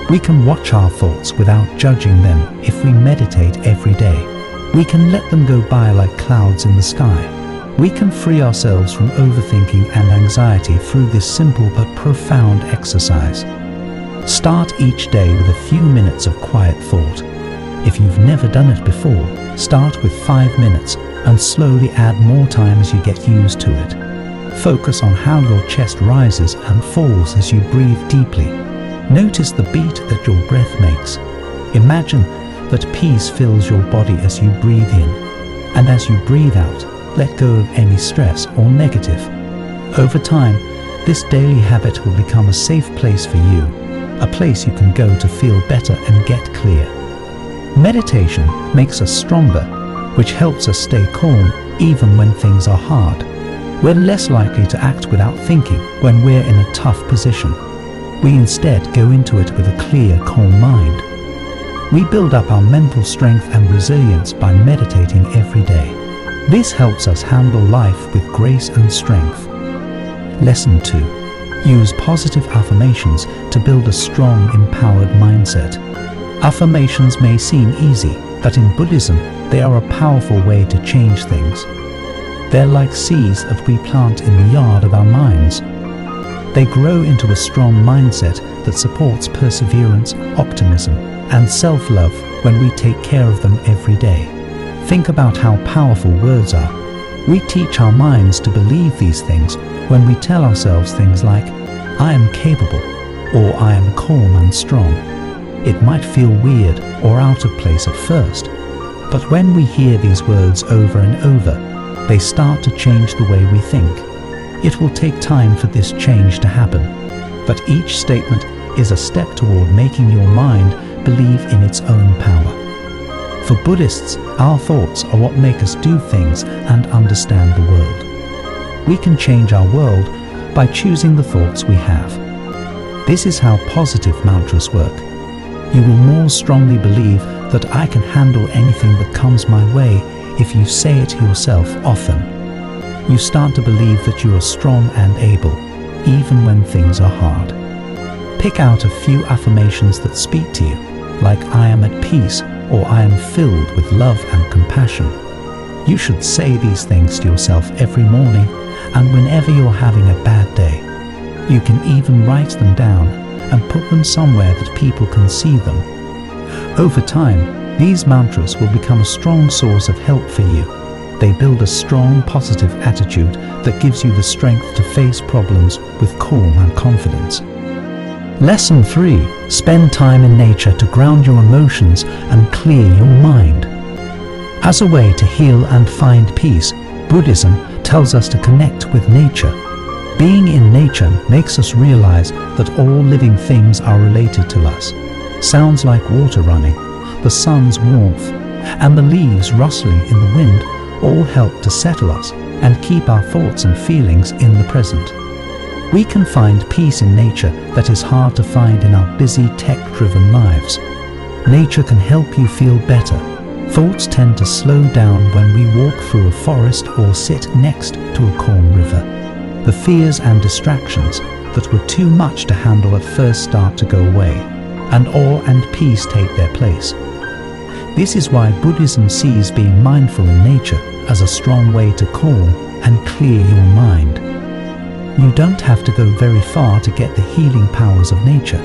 We can watch our thoughts without judging them if we meditate every day. We can let them go by like clouds in the sky. We can free ourselves from overthinking and anxiety through this simple but profound exercise. Start each day with a few minutes of quiet thought. If you've never done it before, start with 5 minutes and slowly add more time as you get used to it. Focus on how your chest rises and falls as you breathe deeply. Notice the beat that your breath makes. Imagine that peace fills your body as you breathe in, and as you breathe out, let go of any stress or negative. Over time, this daily habit will become a safe place for you, a place you can go to feel better and get clear. Meditation makes us stronger, which helps us stay calm even when things are hard. We're less likely to act without thinking when we're in a tough position. We instead go into it with a clear, calm mind. We build up our mental strength and resilience by meditating every day. This helps us handle life with grace and strength. Lesson 2. Use positive affirmations to build a strong, empowered mindset. Affirmations may seem easy, but in Buddhism, they are a powerful way to change things. They're like seeds that we plant in the yard of our minds. They grow into a strong mindset that supports perseverance, optimism, and self-love when we take care of them every day. Think about how powerful words are. We teach our minds to believe these things when we tell ourselves things like, "I am capable," or "I am calm and strong." It might feel weird or out of place at first, but when we hear these words over and over, they start to change the way we think. It will take time for this change to happen, but each statement is a step toward making your mind believe in its own power. For Buddhists, our thoughts are what make us do things and understand the world. We can change our world by choosing the thoughts we have. This is how positive mantras work. You will more strongly believe that I can handle anything that comes my way if you say it yourself often. You start to believe that you are strong and able, even when things are hard. Pick out a few affirmations that speak to you, like "I am at peace" or "I am filled with love and compassion." You should say these things to yourself every morning and whenever you're having a bad day. You can even write them down and put them somewhere that people can see them. Over time, these mantras will become a strong source of help for you. They build a strong, positive attitude that gives you the strength to face problems with calm and confidence. Lesson 3. Spend time in nature to ground your emotions and clear your mind. As a way to heal and find peace, Buddhism tells us to connect with nature. Being in nature makes us realize that all living things are related to us. Sounds like water running, the sun's warmth, and the leaves rustling in the wind all help to settle us and keep our thoughts and feelings in the present. We can find peace in nature that is hard to find in our busy, tech-driven lives. Nature can help you feel better. Thoughts tend to slow down when we walk through a forest or sit next to a calm river. The fears and distractions that were too much to handle at first start to go away, and awe and peace take their place. This is why Buddhism sees being mindful in nature as a strong way to calm and clear your mind. You don't have to go very far to get the healing powers of nature.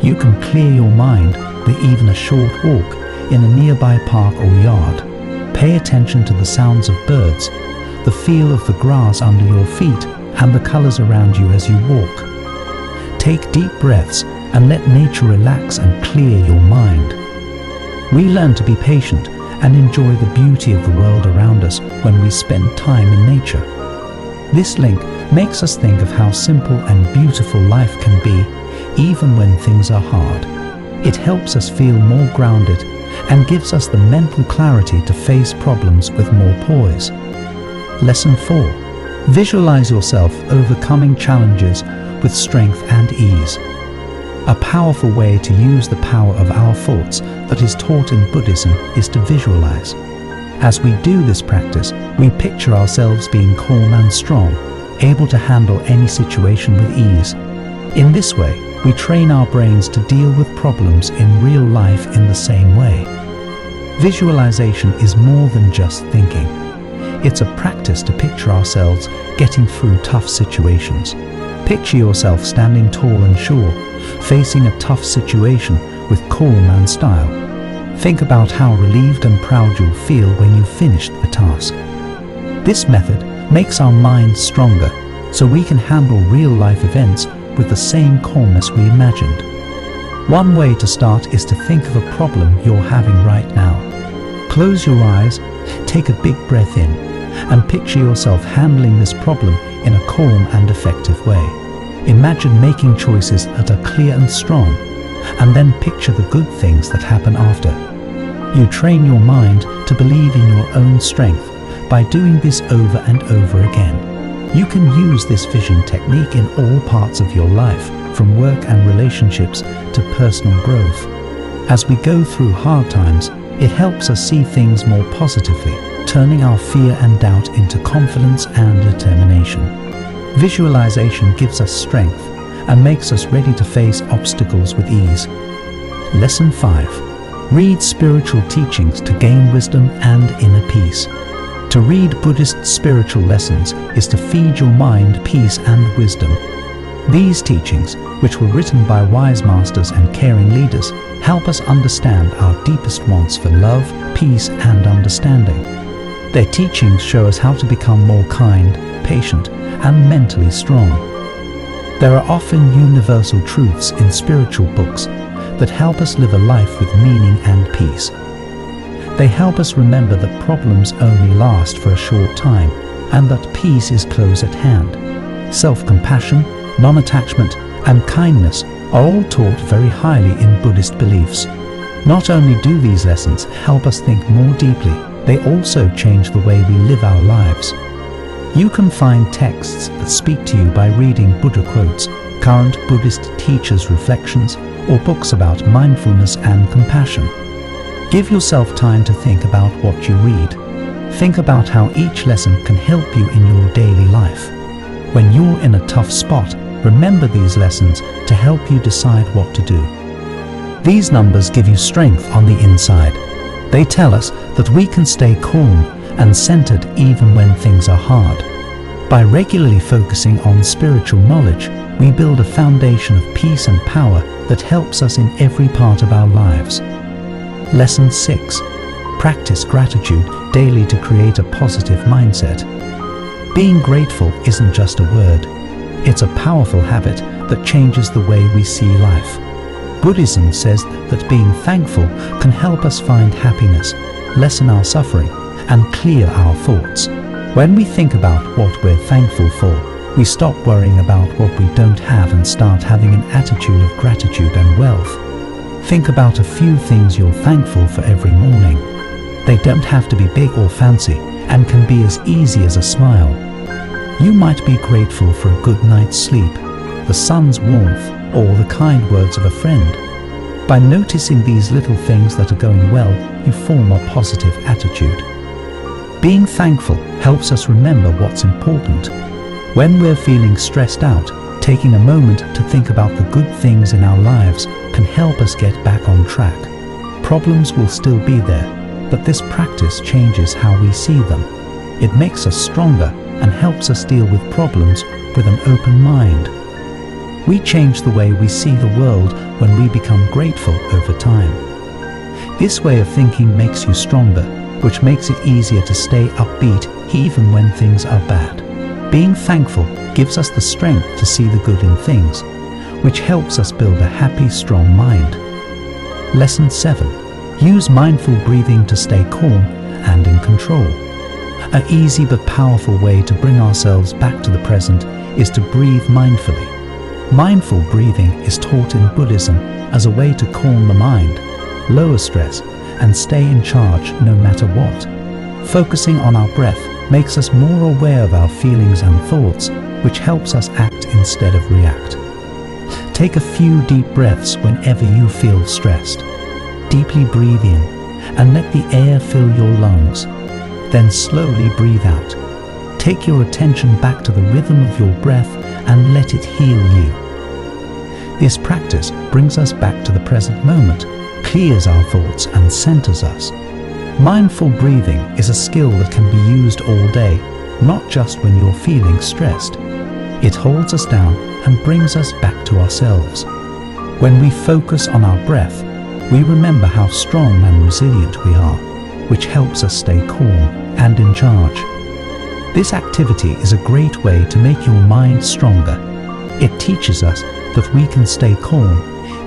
You can clear your mind with even a short walk in a nearby park or yard. Pay attention to the sounds of birds, the feel of the grass under your feet, and the colors around you as you walk. Take deep breaths and let nature relax and clear your mind. We learn to be patient and enjoy the beauty of the world around us when we spend time in nature. This link makes us think of how simple and beautiful life can be, even when things are hard. It helps us feel more grounded and gives us the mental clarity to face problems with more poise. Lesson 4. Visualize yourself overcoming challenges with strength and ease. A powerful way to use the power of our thoughts that is taught in Buddhism is to visualize. As we do this practice, we picture ourselves being calm and strong, able to handle any situation with ease. In this way, we train our brains to deal with problems in real life in the same way. Visualization is more than just thinking. It's a practice to picture ourselves getting through tough situations. Picture yourself standing tall and sure, facing a tough situation with calm and style. Think about how relieved and proud you'll feel when you've finished the task. This method makes our minds stronger, so we can handle real-life events with the same calmness we imagined. One way to start is to think of a problem you're having right now. Close your eyes, take a big breath in, and picture yourself handling this problem in a calm and effective way. Imagine making choices that are clear and strong, and then picture the good things that happen after. You train your mind to believe in your own strength by doing this over and over again. You can use this vision technique in all parts of your life, from work and relationships to personal growth. As we go through hard times, it helps us see things more positively, turning our fear and doubt into confidence and determination. Visualization gives us strength and makes us ready to face obstacles with ease. Lesson 5. Read spiritual teachings to gain wisdom and inner peace. To read Buddhist spiritual lessons is to feed your mind peace and wisdom. These teachings, which were written by wise masters and caring leaders, help us understand our deepest wants for love, peace, and understanding. Their teachings show us how to become more kind, patient, and mentally strong. There are often universal truths in spiritual books that help us live a life with meaning and peace. They help us remember that problems only last for a short time and that peace is close at hand. Self-compassion, non-attachment, and kindness are all taught very highly in Buddhist beliefs. Not only do these lessons help us think more deeply, they also change the way we live our lives. You can find texts that speak to you by reading Buddha quotes, current Buddhist teachers' reflections, or books about mindfulness and compassion. Give yourself time to think about what you read. Think about how each lesson can help you in your daily life. When you're in a tough spot, remember these lessons to help you decide what to do. These numbers give you strength on the inside. They tell us that we can stay calm and centered even when things are hard. By regularly focusing on spiritual knowledge, we build a foundation of peace and power that helps us in every part of our lives. Lesson 6. Practice gratitude daily to create a positive mindset. Being grateful isn't just a word. It's a powerful habit that changes the way we see life. Buddhism says that being thankful can help us find happiness, lessen our suffering, and clear our thoughts. When we think about what we're thankful for, we stop worrying about what we don't have and start having an attitude of gratitude and wealth. Think about a few things you're thankful for every morning. They don't have to be big or fancy and can be as easy as a smile. You might be grateful for a good night's sleep, the sun's warmth, or the kind words of a friend. By noticing these little things that are going well, you form a positive attitude. Being thankful helps us remember what's important. When we're feeling stressed out, taking a moment to think about the good things in our lives can help us get back on track. Problems will still be there, but this practice changes how we see them. It makes us stronger and helps us deal with problems with an open mind. We change the way we see the world when we become grateful over time. This way of thinking makes you stronger, which makes it easier to stay upbeat even when things are bad. Being thankful gives us the strength to see the good in things, which helps us build a happy, strong mind. Lesson 7. Use mindful breathing to stay calm and in control. An easy but powerful way to bring ourselves back to the present is to breathe mindfully. Mindful breathing is taught in Buddhism as a way to calm the mind, lower stress, and stay in charge no matter what. Focusing on our breath makes us more aware of our feelings and thoughts, which helps us act instead of react. Take a few deep breaths whenever you feel stressed. Deeply breathe in and let the air fill your lungs. Then slowly breathe out. Take your attention back to the rhythm of your breath and let it heal you. This practice brings us back to the present moment, clears our thoughts and centers us. Mindful breathing is a skill that can be used all day, not just when you're feeling stressed. It holds us down and brings us back to ourselves. When we focus on our breath, we remember how strong and resilient we are, which helps us stay calm and in charge. This activity is a great way to make your mind stronger. It teaches us that we can stay calm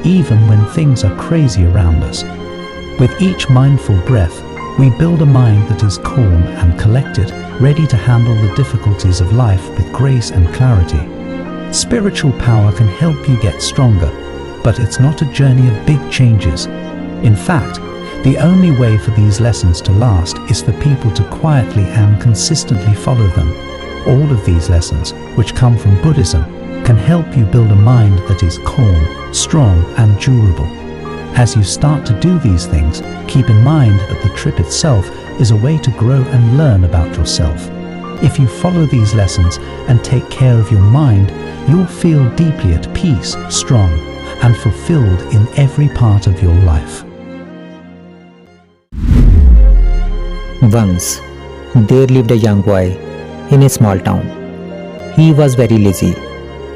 even when things are crazy around us. With each mindful breath, we build a mind that is calm and collected, ready to handle the difficulties of life with grace and clarity. Spiritual power can help you get stronger, but it's not a journey of big changes. In fact, the only way for these lessons to last is for people to quietly and consistently follow them. All of these lessons, which come from Buddhism, can help you build a mind that is calm, strong, and durable. As you start to do these things, keep in mind that the trip itself is a way to grow and learn about yourself. If you follow these lessons and take care of your mind, you'll feel deeply at peace, strong, and fulfilled in every part of your life. Once, there lived a young boy in a small town. He was very lazy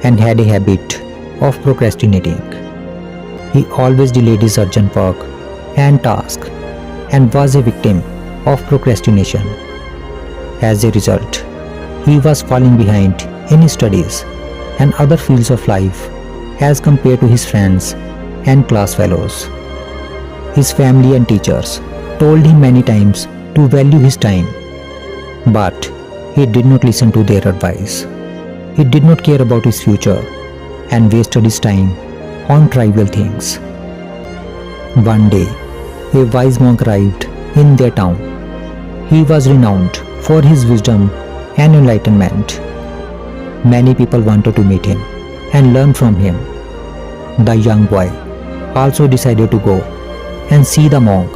and had a habit of procrastinating. He always delayed his urgent work and task and was a victim of procrastination. As a result, he was falling behind in his studies and other fields of life as compared to his friends and class fellows. His family and teachers told him many times to value his time, but he did not listen to their advice. He did not care about his future and wasted his time on trivial things. One day, a wise monk arrived in their town. He was renowned for his wisdom and enlightenment. Many people wanted to meet him and learn from him. The young boy also decided to go and see the monk,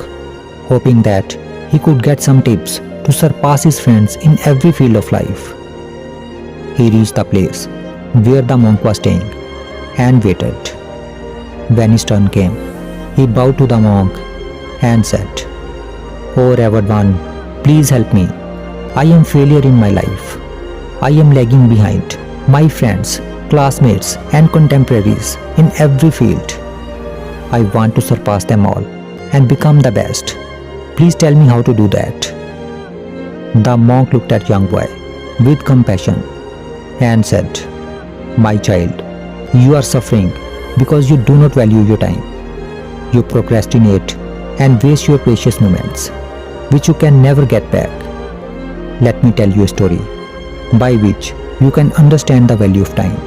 hoping that he could get some tips to surpass his friends in every field of life. He reached the place where the monk was staying and waited. When his turn came, he bowed to the monk and said, "O revered one, please help me. I am failure in my life. I am lagging behind my friends, classmates and contemporaries in every field. I want to surpass them all and become the best. Please tell me how to do that." The monk looked at young boy with compassion and said, "My child, you are suffering because you do not value your time. You procrastinate and waste your precious moments, which you can never get back. Let me tell you a story by which you can understand the value of time."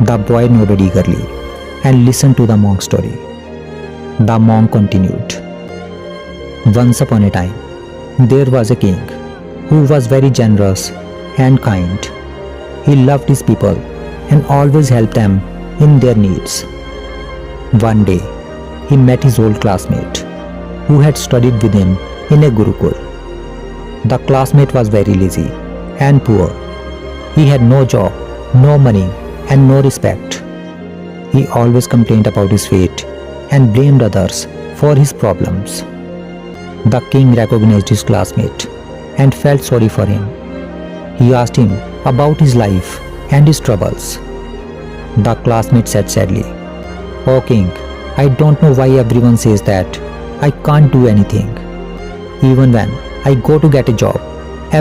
The boy nodded eagerly and listened to the monk's story. The monk continued, "Once upon a time, there was a king who was very generous and kind. He loved his people and always helped them in their needs. One day, he met his old classmate who had studied with him in a Gurukul. The classmate was very lazy and poor. He had no job, no money, and no respect. He always complained about his fate and blamed others for his problems. The king recognized his classmate and felt sorry for him. He asked him about his life and his troubles. The classmate said sadly, "O king, I don't know why everyone says that I can't do anything. Even when I go to get a job,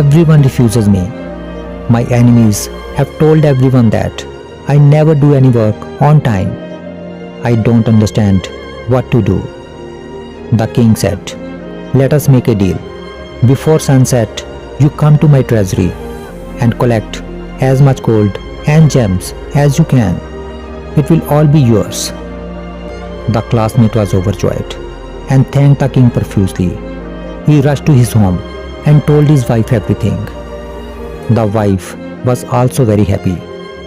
everyone refuses me. My enemies have told everyone that I never do any work on time. I don't understand what to do." The king said, "Let us make a deal. Before sunset, you come to my treasury and collect as much gold and gems as you can. It will all be yours." The classmate was overjoyed and thanked the king profusely. He rushed to his home and told his wife everything. The wife was also very happy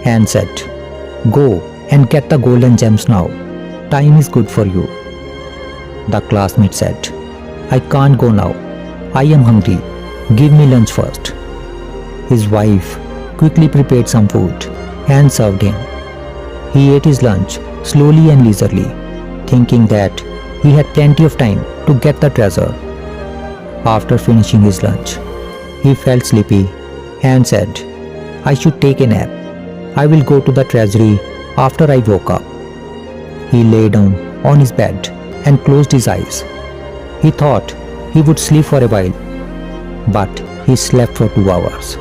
and said, "Go and get the gold and gems now. Time is good for you." The classmate said, "I can't go now. I am hungry. Give me lunch first." His wife quickly prepared some food and served him. He ate his lunch slowly and leisurely, thinking that he had plenty of time to get the treasure. After finishing his lunch, he felt sleepy and said, "I should take a nap. I will go to the treasury after I woke up." He lay down on his bed and closed his eyes. He thought he would sleep for a while, but he slept for 2 hours.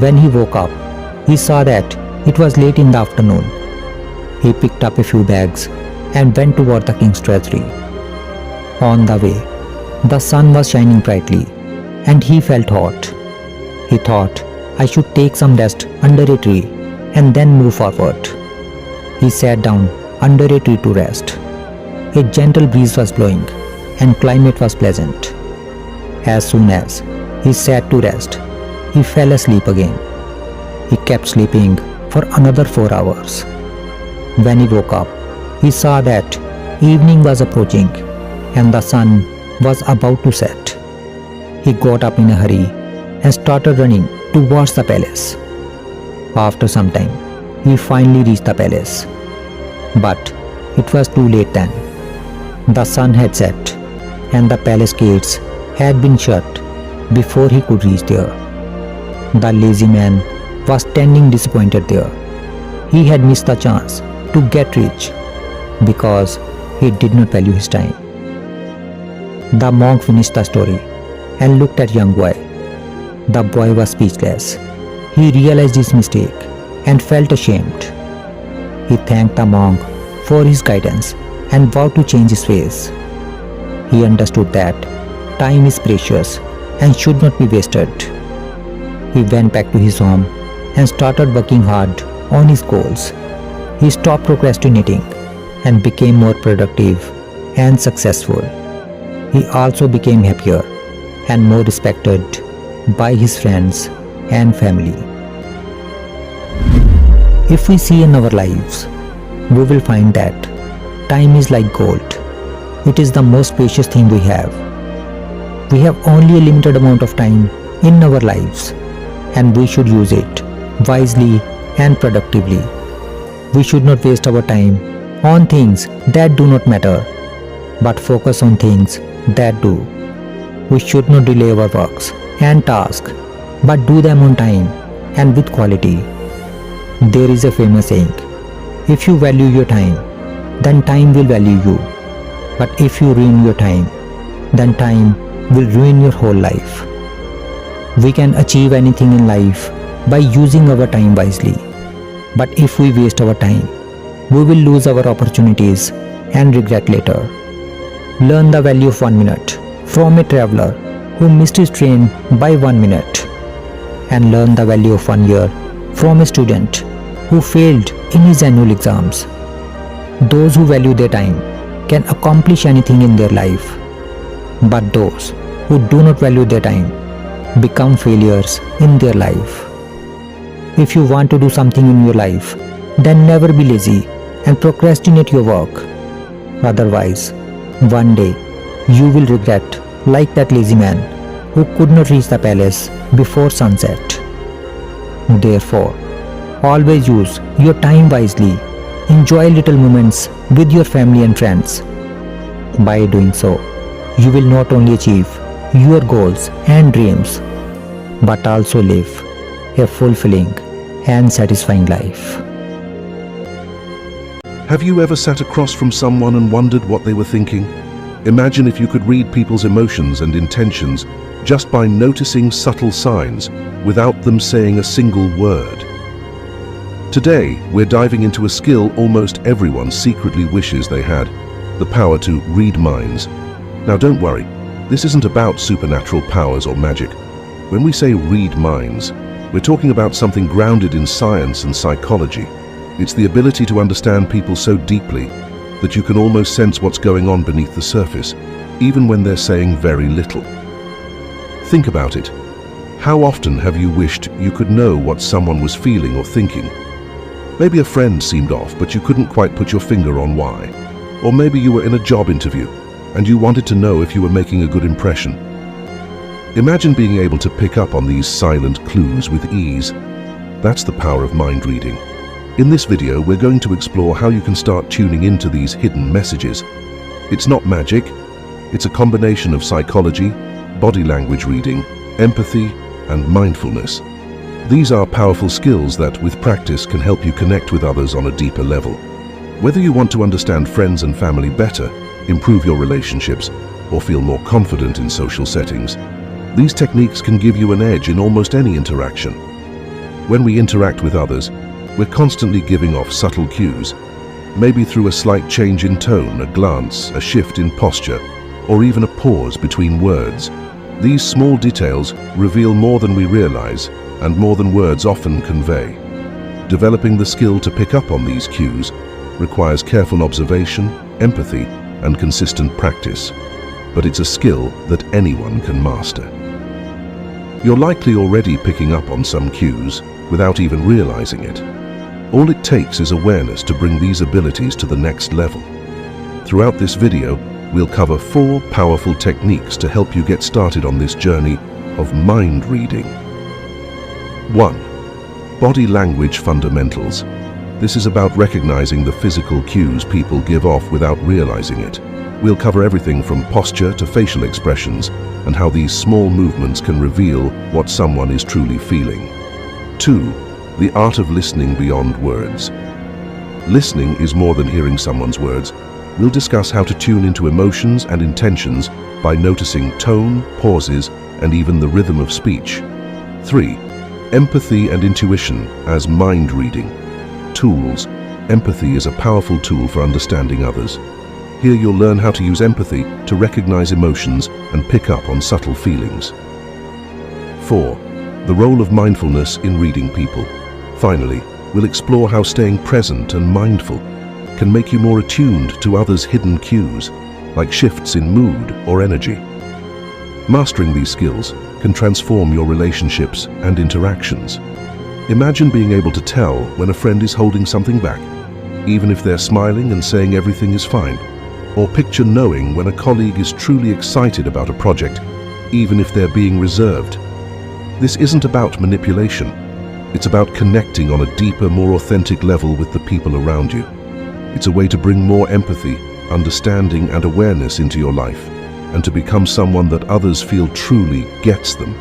When he woke up, he saw that it was late in the afternoon. He picked up a few bags and went toward the king's treasury. On the way, the sun was shining brightly and he felt hot. He thought, "I should take some rest under a tree and then move forward." He sat down under a tree to rest. A gentle breeze was blowing and climate was pleasant. As soon as he sat to rest, he fell asleep again. He kept sleeping for another 4 hours. When he woke up, he saw that evening was approaching and the sun was about to set. He got up in a hurry and started running towards the palace. After some time, he finally reached the palace. But it was too late then. The sun had set and the palace gates had been shut before he could reach there. The lazy man was standing disappointed there. He had missed the chance to get rich because he did not value his time. The monk finished the story and looked at young boy. The boy was speechless. He realized his mistake and felt ashamed. He thanked the monk for his guidance and vowed to change his ways. He understood that time is precious and should not be wasted. He went back to his home and started working hard on his goals. He stopped procrastinating and became more productive and successful. He also became happier and more respected by his friends and family. If we see in our lives, we will find that time is like gold. It is the most precious thing we have. We have only a limited amount of time in our lives, and we should use it wisely and productively. We should not waste our time on things that do not matter, but focus on things that do. We should not delay our works and tasks, but do them on time and with quality. There is a famous saying, if you value your time, then time will value you. But if you ruin your time, then time will ruin your whole life. We can achieve anything in life by using our time wisely. But if we waste our time, we will lose our opportunities and regret later. Learn the value of 1 minute from a traveler who missed his train by 1 minute. And learn the value of 1 year from a student who failed in his annual exams. Those who value their time can accomplish anything in their life. But those who do not value their time become failures in their life. If you want to do something in your life, then never be lazy and procrastinate your work. Otherwise, one day you will regret like that lazy man who could not reach the palace before sunset. Therefore, always use your time wisely. Enjoy little moments with your family and friends. By doing so, you will not only achieve your goals and dreams, but also live a fulfilling and satisfying life. Have you ever sat across from someone and wondered what they were thinking? Imagine if you could read people's emotions and intentions just by noticing subtle signs without them saying a single word. Today, we're diving into a skill almost everyone secretly wishes they had, the power to read minds. Now don't worry, this isn't about supernatural powers or magic. When we say read minds, we're talking about something grounded in science and psychology. It's the ability to understand people so deeply that you can almost sense what's going on beneath the surface, even when they're saying very little. Think about it. How often have you wished you could know what someone was feeling or thinking? Maybe a friend seemed off, but you couldn't quite put your finger on why. Or maybe you were in a job interview and you wanted to know if you were making a good impression. Imagine being able to pick up on these silent clues with ease. That's the power of mind reading. In this video, we're going to explore how you can start tuning into these hidden messages. It's not magic. It's a combination of psychology, body language reading, empathy, and mindfulness. These are powerful skills that, with practice, can help you connect with others on a deeper level. Whether you want to understand friends and family better, improve your relationships, or feel more confident in social settings, these techniques can give you an edge in almost any interaction. When we interact with others, we're constantly giving off subtle cues, maybe through a slight change in tone, a glance, a shift in posture, or even a pause between words. These small details reveal more than we realize and more than words often convey. Developing the skill to pick up on these cues requires careful observation, empathy, and consistent practice, but it's a skill that anyone can master. You're likely already picking up on some cues without even realizing it. All it takes is awareness to bring these abilities to the next level. Throughout this video, we'll cover 4 powerful techniques to help you get started on this journey of mind reading. 1. Body language fundamentals. This is about recognizing the physical cues people give off without realizing it. We'll cover everything from posture to facial expressions and how these small movements can reveal what someone is truly feeling. 2. The art of listening beyond words. Listening is more than hearing someone's words. We'll discuss how to tune into emotions and intentions by noticing tone, pauses, and even the rhythm of speech. 3. Empathy and intuition as mind reading. Tools. Empathy is a powerful tool for understanding others. Here you'll learn how to use empathy to recognize emotions and pick up on subtle feelings. 4. The role of mindfulness in reading people. Finally, we'll explore how staying present and mindful can make you more attuned to others' hidden cues, like shifts in mood or energy. Mastering these skills can transform your relationships and interactions. Imagine being able to tell when a friend is holding something back, even if they're smiling and saying everything is fine. Or picture knowing when a colleague is truly excited about a project, even if they're being reserved. This isn't about manipulation. It's about connecting on a deeper, more authentic level with the people around you. It's a way to bring more empathy, understanding, and awareness into your life, and to become someone that others feel truly gets them.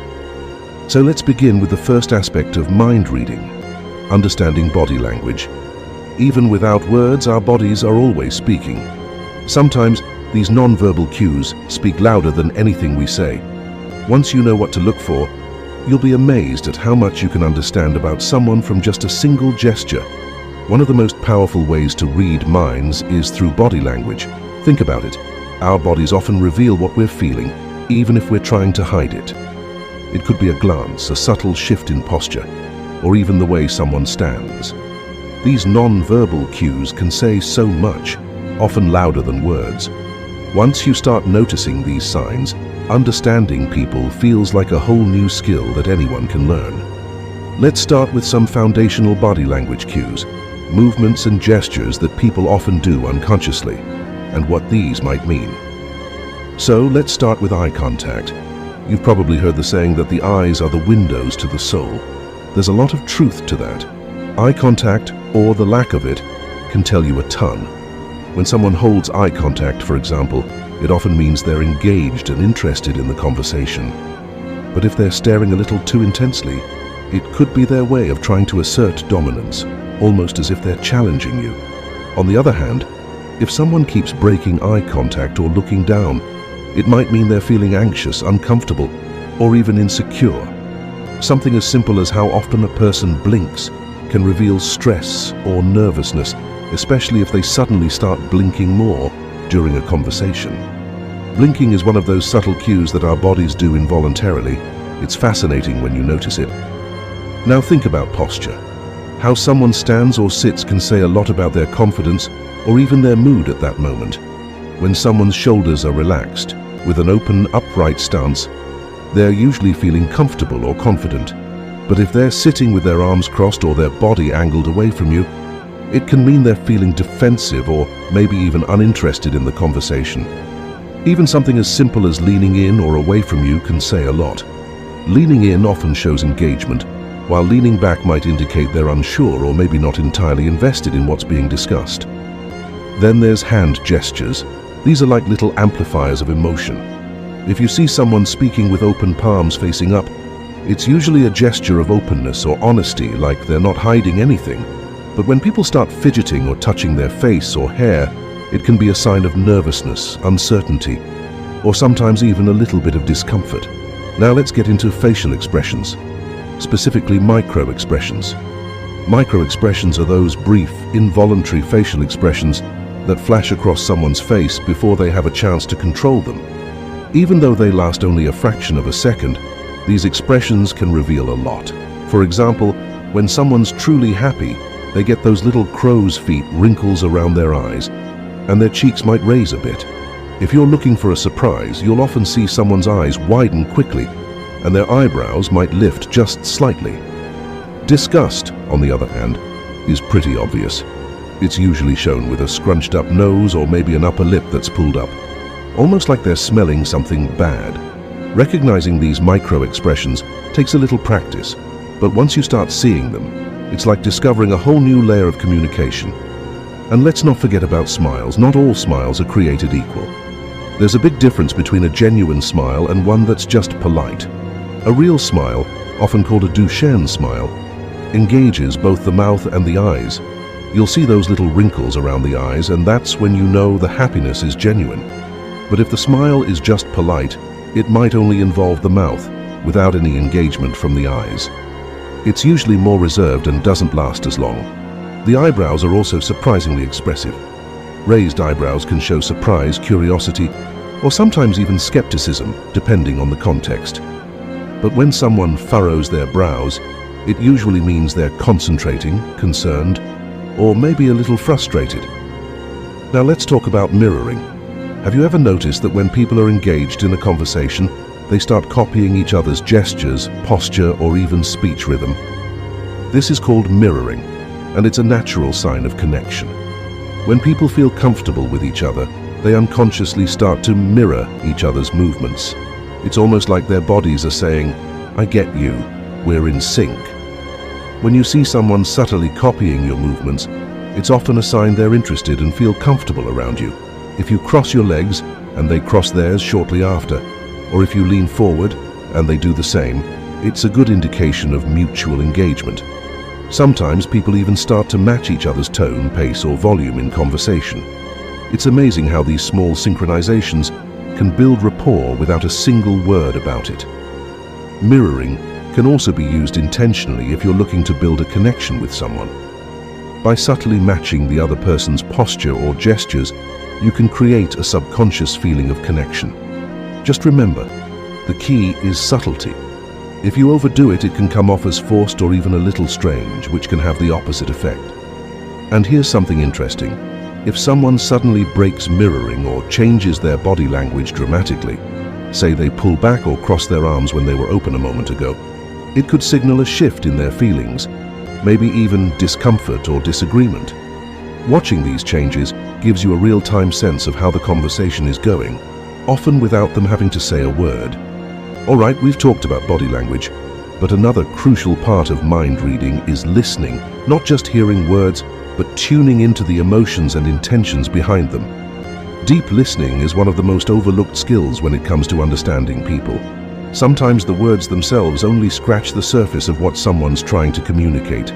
So let's begin with the first aspect of mind reading, understanding body language. Even without words, our bodies are always speaking. Sometimes these non-verbal cues speak louder than anything we say. Once you know what to look for, you'll be amazed at how much you can understand about someone from just a single gesture. One of the most powerful ways to read minds is through body language. Think about it. Our bodies often reveal what we're feeling, even if we're trying to hide it. It could be a glance, a subtle shift in posture, or even the way someone stands. These non-verbal cues can say so much, often louder than words. Once you start noticing these signs, understanding people feels like a whole new skill that anyone can learn. Let's start with some foundational body language cues, movements and gestures that people often do unconsciously, and what these might mean. So let's start with eye contact. You've probably heard the saying that the eyes are the windows to the soul. There's a lot of truth to that. Eye contact, or the lack of it, can tell you a ton. When someone holds eye contact, for example, it often means they're engaged and interested in the conversation. But if they're staring a little too intensely, it could be their way of trying to assert dominance, almost as if they're challenging you. On the other hand, if someone keeps breaking eye contact or looking down, it might mean they're feeling anxious, uncomfortable, or even insecure. Something as simple as how often a person blinks can reveal stress or nervousness, especially if they suddenly start blinking more during a conversation. Blinking is one of those subtle cues that our bodies do involuntarily. It's fascinating when you notice it. Now think about posture. How someone stands or sits can say a lot about their confidence or even their mood at that moment. When someone's shoulders are relaxed, with an open, upright stance, they're usually feeling comfortable or confident. But if they're sitting with their arms crossed or their body angled away from you, it can mean they're feeling defensive or maybe even uninterested in the conversation. Even something as simple as leaning in or away from you can say a lot. Leaning in often shows engagement, while leaning back might indicate they're unsure or maybe not entirely invested in what's being discussed. Then there's hand gestures. These are like little amplifiers of emotion. If you see someone speaking with open palms facing up, it's usually a gesture of openness or honesty, like they're not hiding anything. But when people start fidgeting or touching their face or hair, it can be a sign of nervousness, uncertainty, or sometimes even a little bit of discomfort. Now let's get into facial expressions, specifically micro-expressions. Micro-expressions are those brief, involuntary facial expressions that flash across someone's face before they have a chance to control them. Even though they last only a fraction of a second, these expressions can reveal a lot. For example, when someone's truly happy, they get those little crow's feet wrinkles around their eyes, and their cheeks might raise a bit. If you're looking for a surprise, you'll often see someone's eyes widen quickly, and their eyebrows might lift just slightly. Disgust, on the other hand, is pretty obvious. It's usually shown with a scrunched up nose or maybe an upper lip that's pulled up, almost like they're smelling something bad. Recognizing these micro-expressions takes a little practice, but once you start seeing them, it's like discovering a whole new layer of communication. And let's not forget about smiles. Not all smiles are created equal. There's a big difference between a genuine smile and one that's just polite. A real smile, often called a Duchenne smile, engages both the mouth and the eyes. You'll see those little wrinkles around the eyes, and that's when you know the happiness is genuine. But if the smile is just polite, it might only involve the mouth, without any engagement from the eyes. It's usually more reserved and doesn't last as long. The eyebrows are also surprisingly expressive. Raised eyebrows can show surprise, curiosity, or sometimes even skepticism, depending on the context. But when someone furrows their brows, it usually means they're concentrating, concerned, or maybe a little frustrated. Now let's talk about mirroring. Have you ever noticed that when people are engaged in a conversation, they start copying each other's gestures, posture, or even speech rhythm? This is called mirroring, and it's a natural sign of connection. When people feel comfortable with each other, they unconsciously start to mirror each other's movements. It's almost like their bodies are saying, "I get you, we're in sync." When you see someone subtly copying your movements, it's often a sign they're interested and feel comfortable around you. If you cross your legs and they cross theirs shortly after, or if you lean forward and they do the same, it's a good indication of mutual engagement. Sometimes people even start to match each other's tone, pace, or volume in conversation. It's amazing how these small synchronizations can build rapport without a single word about it. Mirroring can also be used intentionally if you're looking to build a connection with someone. By subtly matching the other person's posture or gestures, you can create a subconscious feeling of connection. Just remember, the key is subtlety. If you overdo it, it can come off as forced or even a little strange, which can have the opposite effect. And here's something interesting. If someone suddenly breaks mirroring or changes their body language dramatically, say they pull back or cross their arms when they were open a moment ago, it could signal a shift in their feelings, maybe even discomfort or disagreement. Watching these changes gives you a real-time sense of how the conversation is going, often without them having to say a word. All right, we've talked about body language, but another crucial part of mind reading is listening, not just hearing words, but tuning into the emotions and intentions behind them. Deep listening is one of the most overlooked skills when it comes to understanding people. Sometimes the words themselves only scratch the surface of what someone's trying to communicate.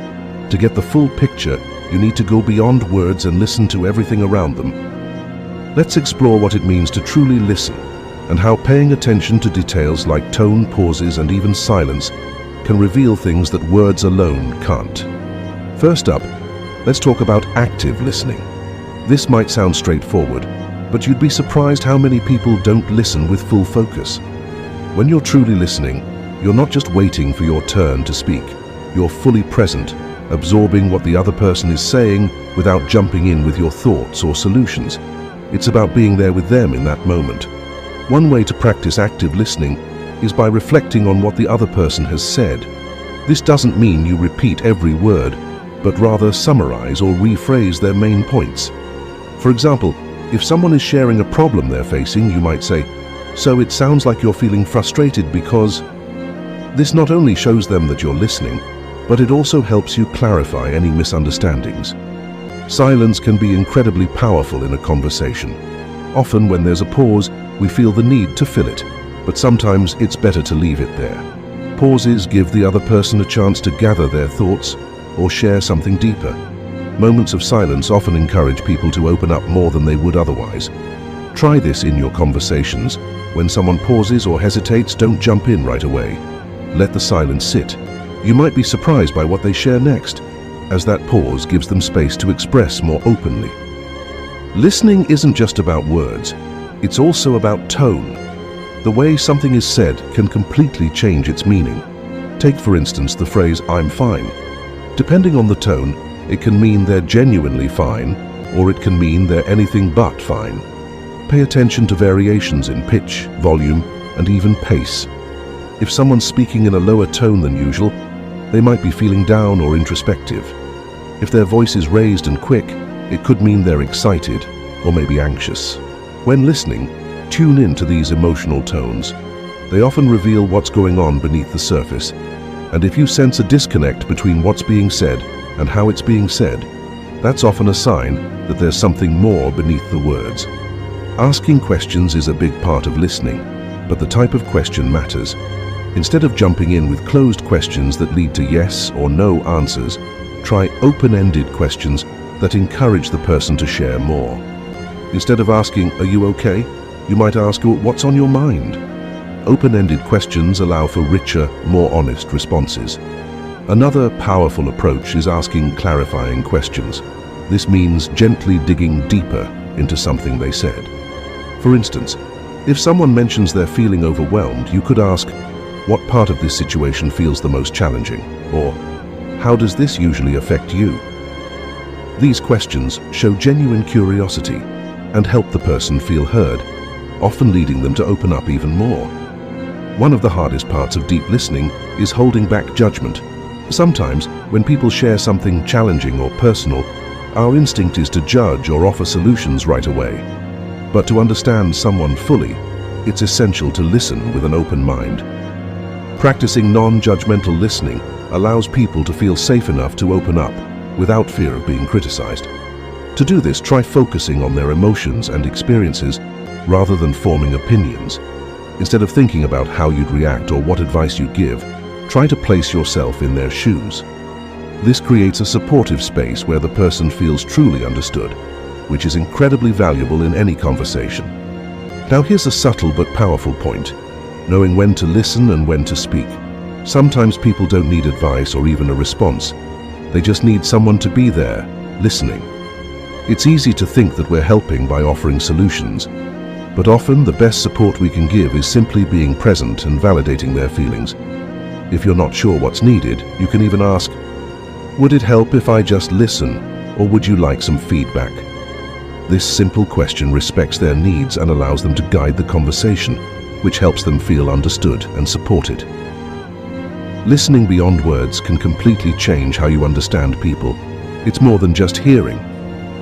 To get the full picture, you need to go beyond words and listen to everything around them. Let's explore what it means to truly listen, and how paying attention to details like tone, pauses, and even silence can reveal things that words alone can't. First up, let's talk about active listening. This might sound straightforward, but you'd be surprised how many people don't listen with full focus. When you're truly listening, you're not just waiting for your turn to speak. You're fully present, absorbing what the other person is saying without jumping in with your thoughts or solutions. It's about being there with them in that moment. One way to practice active listening is by reflecting on what the other person has said. This doesn't mean you repeat every word, but rather summarize or rephrase their main points. For example, if someone is sharing a problem they're facing, you might say, "So it sounds like you're feeling frustrated because..." This not only shows them that you're listening, but it also helps you clarify any misunderstandings. Silence can be incredibly powerful in a conversation. Often when there's a pause, we feel the need to fill it, but sometimes it's better to leave it there. Pauses give the other person a chance to gather their thoughts or share something deeper. Moments of silence often encourage people to open up more than they would otherwise. Try this in your conversations. When someone pauses or hesitates, don't jump in right away. Let the silence sit. You might be surprised by what they share next, as that pause gives them space to express more openly. Listening isn't just about words. It's also about tone. The way something is said can completely change its meaning. Take, for instance, the phrase, "I'm fine." Depending on the tone, it can mean they're genuinely fine, or it can mean they're anything but fine. Pay attention to variations in pitch, volume, and even pace. If someone's speaking in a lower tone than usual, they might be feeling down or introspective. If their voice is raised and quick, it could mean they're excited or maybe anxious. When listening, tune in to these emotional tones. They often reveal what's going on beneath the surface. And if you sense a disconnect between what's being said and how it's being said, that's often a sign that there's something more beneath the words. Asking questions is a big part of listening, but the type of question matters. Instead of jumping in with closed questions that lead to yes or no answers, try open-ended questions that encourage the person to share more. Instead of asking, "Are you okay?" you might ask, "What's on your mind?" Open-ended questions allow for richer, more honest responses. Another powerful approach is asking clarifying questions. This means gently digging deeper into something they said. For instance, if someone mentions they're feeling overwhelmed, you could ask, "What part of this situation feels the most challenging?" Or, "How does this usually affect you?" These questions show genuine curiosity and help the person feel heard, often leading them to open up even more. One of the hardest parts of deep listening is holding back judgment. Sometimes, when people share something challenging or personal, our instinct is to judge or offer solutions right away. But to understand someone fully, it's essential to listen with an open mind. Practicing non-judgmental listening allows people to feel safe enough to open up without fear of being criticized. To do this, try focusing on their emotions and experiences rather than forming opinions. Instead of thinking about how you'd react or what advice you'd give, try to place yourself in their shoes. This creates a supportive space where the person feels truly understood, which is incredibly valuable in any conversation. Now here's a subtle but powerful point: knowing when to listen and when to speak. Sometimes people don't need advice or even a response. They just need someone to be there, listening. It's easy to think that we're helping by offering solutions, but often the best support we can give is simply being present and validating their feelings. If you're not sure what's needed, you can even ask, "Would it help if I just listen, or would you like some feedback?" This simple question respects their needs and allows them to guide the conversation, which helps them feel understood and supported. Listening beyond words can completely change how you understand people. It's more than just hearing.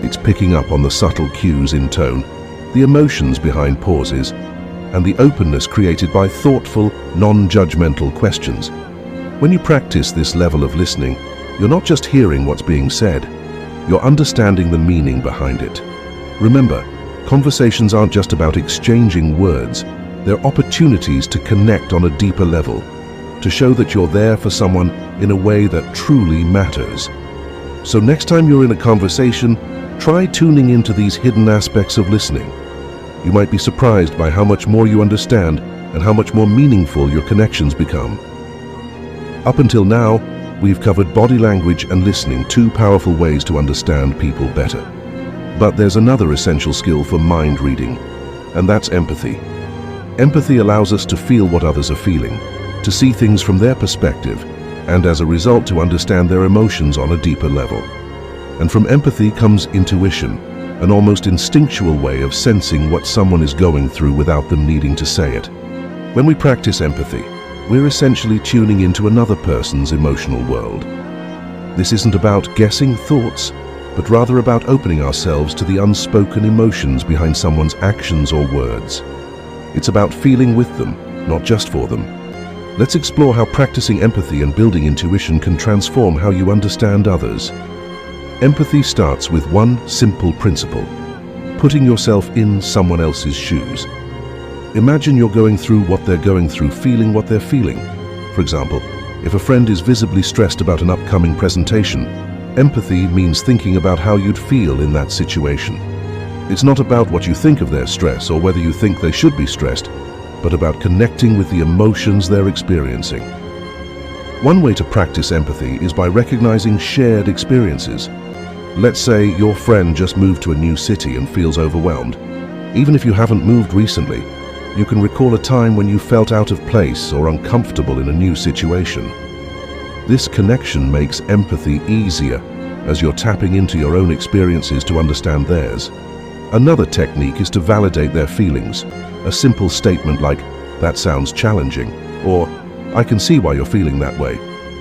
It's picking up on the subtle cues in tone, the emotions behind pauses, and the openness created by thoughtful, non-judgmental questions. When you practice this level of listening, you're not just hearing what's being said, you're understanding the meaning behind it. Remember, conversations aren't just about exchanging words, they're opportunities to connect on a deeper level, to show that you're there for someone in a way that truly matters. So next time you're in a conversation, try tuning into these hidden aspects of listening. You might be surprised by how much more you understand and how much more meaningful your connections become. Up until now, we've covered body language and listening, two powerful ways to understand people better. But there's another essential skill for mind reading, and that's empathy. Empathy allows us to feel what others are feeling, to see things from their perspective, and as a result to understand their emotions on a deeper level. And from empathy comes intuition, an almost instinctual way of sensing what someone is going through without them needing to say it. When we practice empathy, we're essentially tuning into another person's emotional world. This isn't about guessing thoughts, but rather about opening ourselves to the unspoken emotions behind someone's actions or words. It's about feeling with them, not just for them. Let's explore how practicing empathy and building intuition can transform how you understand others. Empathy starts with one simple principle: putting yourself in someone else's shoes. Imagine you're going through what they're going through, feeling what they're feeling. For example, if a friend is visibly stressed about an upcoming presentation, empathy means thinking about how you'd feel in that situation. It's not about what you think of their stress or whether you think they should be stressed, but about connecting with the emotions they're experiencing. One way to practice empathy is by recognizing shared experiences. Let's say your friend just moved to a new city and feels overwhelmed. Even if you haven't moved recently, you can recall a time when you felt out of place or uncomfortable in a new situation. This connection makes empathy easier as you're tapping into your own experiences to understand theirs. Another technique is to validate their feelings. A simple statement like, "That sounds challenging," or "I can see why you're feeling that way,"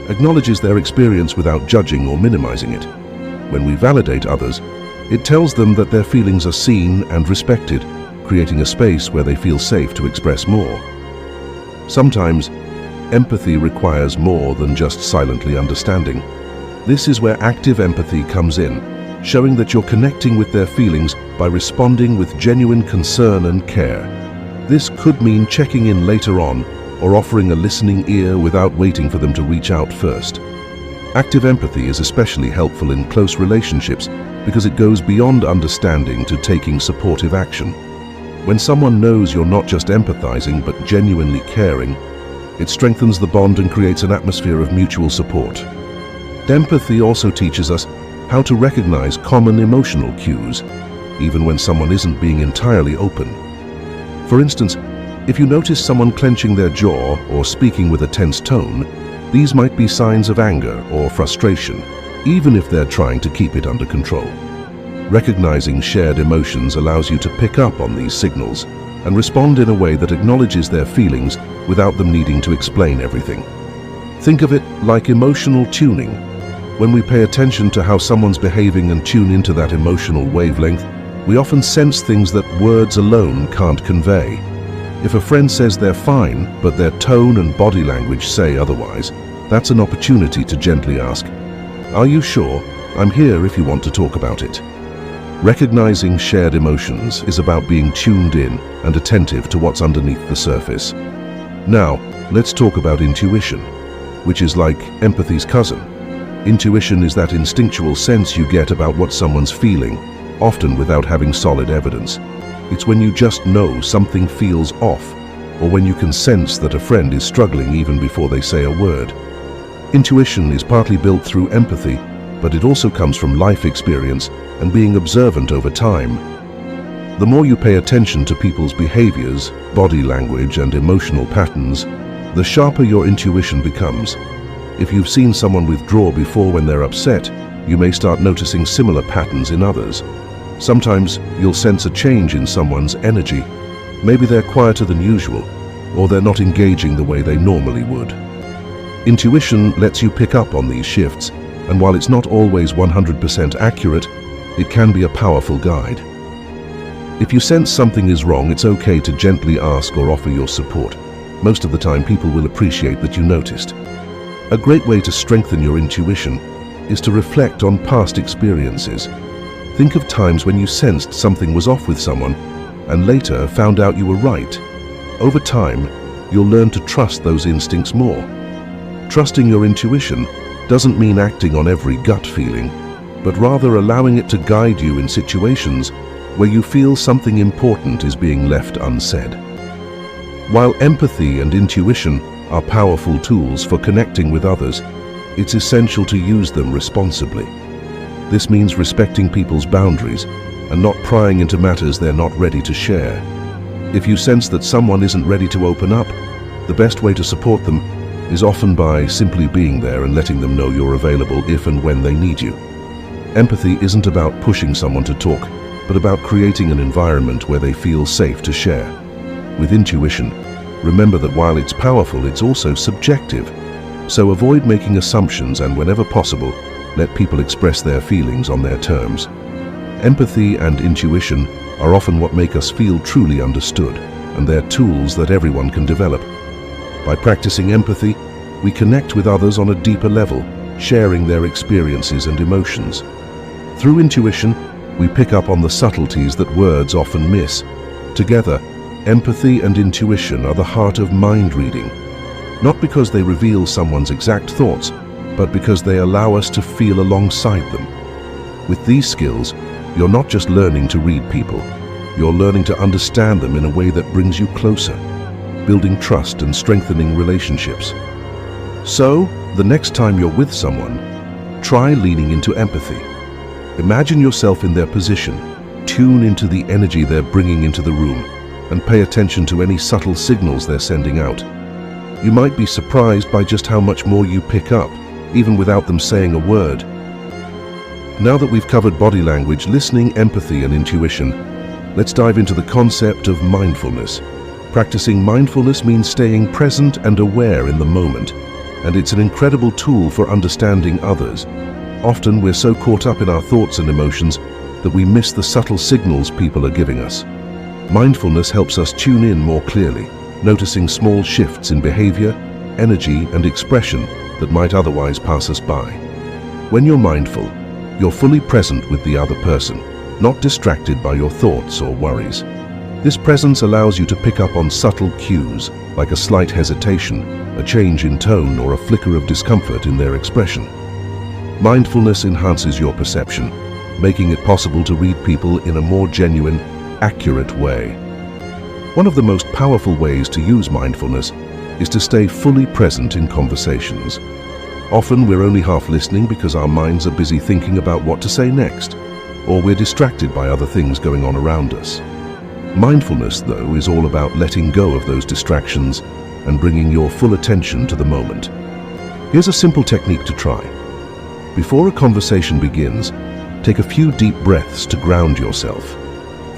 acknowledges their experience without judging or minimizing it. When we validate others, it tells them that their feelings are seen and respected, creating a space where they feel safe to express more. Sometimes, empathy requires more than just silently understanding. This is where active empathy comes in, showing that you're connecting with their feelings by responding with genuine concern and care. This could mean checking in later on or offering a listening ear without waiting for them to reach out first. Active empathy is especially helpful in close relationships because it goes beyond understanding to taking supportive action. When someone knows you're not just empathizing but genuinely caring, it strengthens the bond and creates an atmosphere of mutual support. Empathy also teaches us how to recognize common emotional cues, even when someone isn't being entirely open. For instance, if you notice someone clenching their jaw or speaking with a tense tone, these might be signs of anger or frustration, even if they're trying to keep it under control. Recognizing shared emotions allows you to pick up on these signals and respond in a way that acknowledges their feelings without them needing to explain everything. Think of it like emotional tuning. When we pay attention to how someone's behaving and tune into that emotional wavelength, we often sense things that words alone can't convey. If a friend says they're fine, but their tone and body language say otherwise, that's an opportunity to gently ask, "Are you sure? I'm here if you want to talk about it." Recognizing shared emotions is about being tuned in and attentive to what's underneath the surface. Now, let's talk about intuition, which is like empathy's cousin. Intuition is that instinctual sense you get about what someone's feeling, often without having solid evidence. It's when you just know something feels off, or when you can sense that a friend is struggling even before they say a word. Intuition is partly built through empathy, but it also comes from life experience and being observant over time. The more you pay attention to people's behaviors, body language, and emotional patterns, the sharper your intuition becomes. If you've seen someone withdraw before when they're upset, you may start noticing similar patterns in others. Sometimes you'll sense a change in someone's energy. Maybe they're quieter than usual, or they're not engaging the way they normally would. Intuition lets you pick up on these shifts, and while it's not always 100% accurate, it can be a powerful guide. If you sense something is wrong, it's okay to gently ask or offer your support. Most of the time, people will appreciate that you noticed. A great way to strengthen your intuition is to reflect on past experiences. Think of times when you sensed something was off with someone and later found out you were right. Over time, you'll learn to trust those instincts more. Trusting your intuition doesn't mean acting on every gut feeling, but rather allowing it to guide you in situations where you feel something important is being left unsaid. While empathy and intuition are powerful tools for connecting with others, it's essential to use them responsibly. This means respecting people's boundaries and not prying into matters they're not ready to share. If you sense that someone isn't ready to open up, the best way to support them is often by simply being there and letting them know you're available if and when they need you. Empathy isn't about pushing someone to talk, but about creating an environment where they feel safe to share. With intuition, remember that while it's powerful, it's also subjective. So avoid making assumptions and, whenever possible, let people express their feelings on their terms. Empathy and intuition are often what make us feel truly understood, and they're tools that everyone can develop. By practicing empathy, we connect with others on a deeper level, sharing their experiences and emotions. Through intuition, we pick up on the subtleties that words often miss. Together, empathy and intuition are the heart of mind reading, not because they reveal someone's exact thoughts, but because they allow us to feel alongside them. With these skills, you're not just learning to read people, you're learning to understand them in a way that brings you closer, building trust and strengthening relationships. So, the next time you're with someone, try leaning into empathy. Imagine yourself in their position, tune into the energy they're bringing into the room, and pay attention to any subtle signals they're sending out. You might be surprised by just how much more you pick up, even without them saying a word. Now that we've covered body language, listening, empathy, and intuition, let's dive into the concept of mindfulness. Practicing mindfulness means staying present and aware in the moment, and it's an incredible tool for understanding others. Often we're so caught up in our thoughts and emotions that we miss the subtle signals people are giving us. Mindfulness helps us tune in more clearly, noticing small shifts in behavior, energy, and expression that might otherwise pass us by. When you're mindful, you're fully present with the other person, not distracted by your thoughts or worries. This presence allows you to pick up on subtle cues, like a slight hesitation, a change in tone, or a flicker of discomfort in their expression. Mindfulness enhances your perception, making it possible to read people in a more genuine, accurate way. One of the most powerful ways to use mindfulness is to stay fully present in conversations. Often we're only half listening because our minds are busy thinking about what to say next, or we're distracted by other things going on around us. Mindfulness, though, is all about letting go of those distractions and bringing your full attention to the moment. Here's a simple technique to try. Before a conversation begins, take a few deep breaths to ground yourself.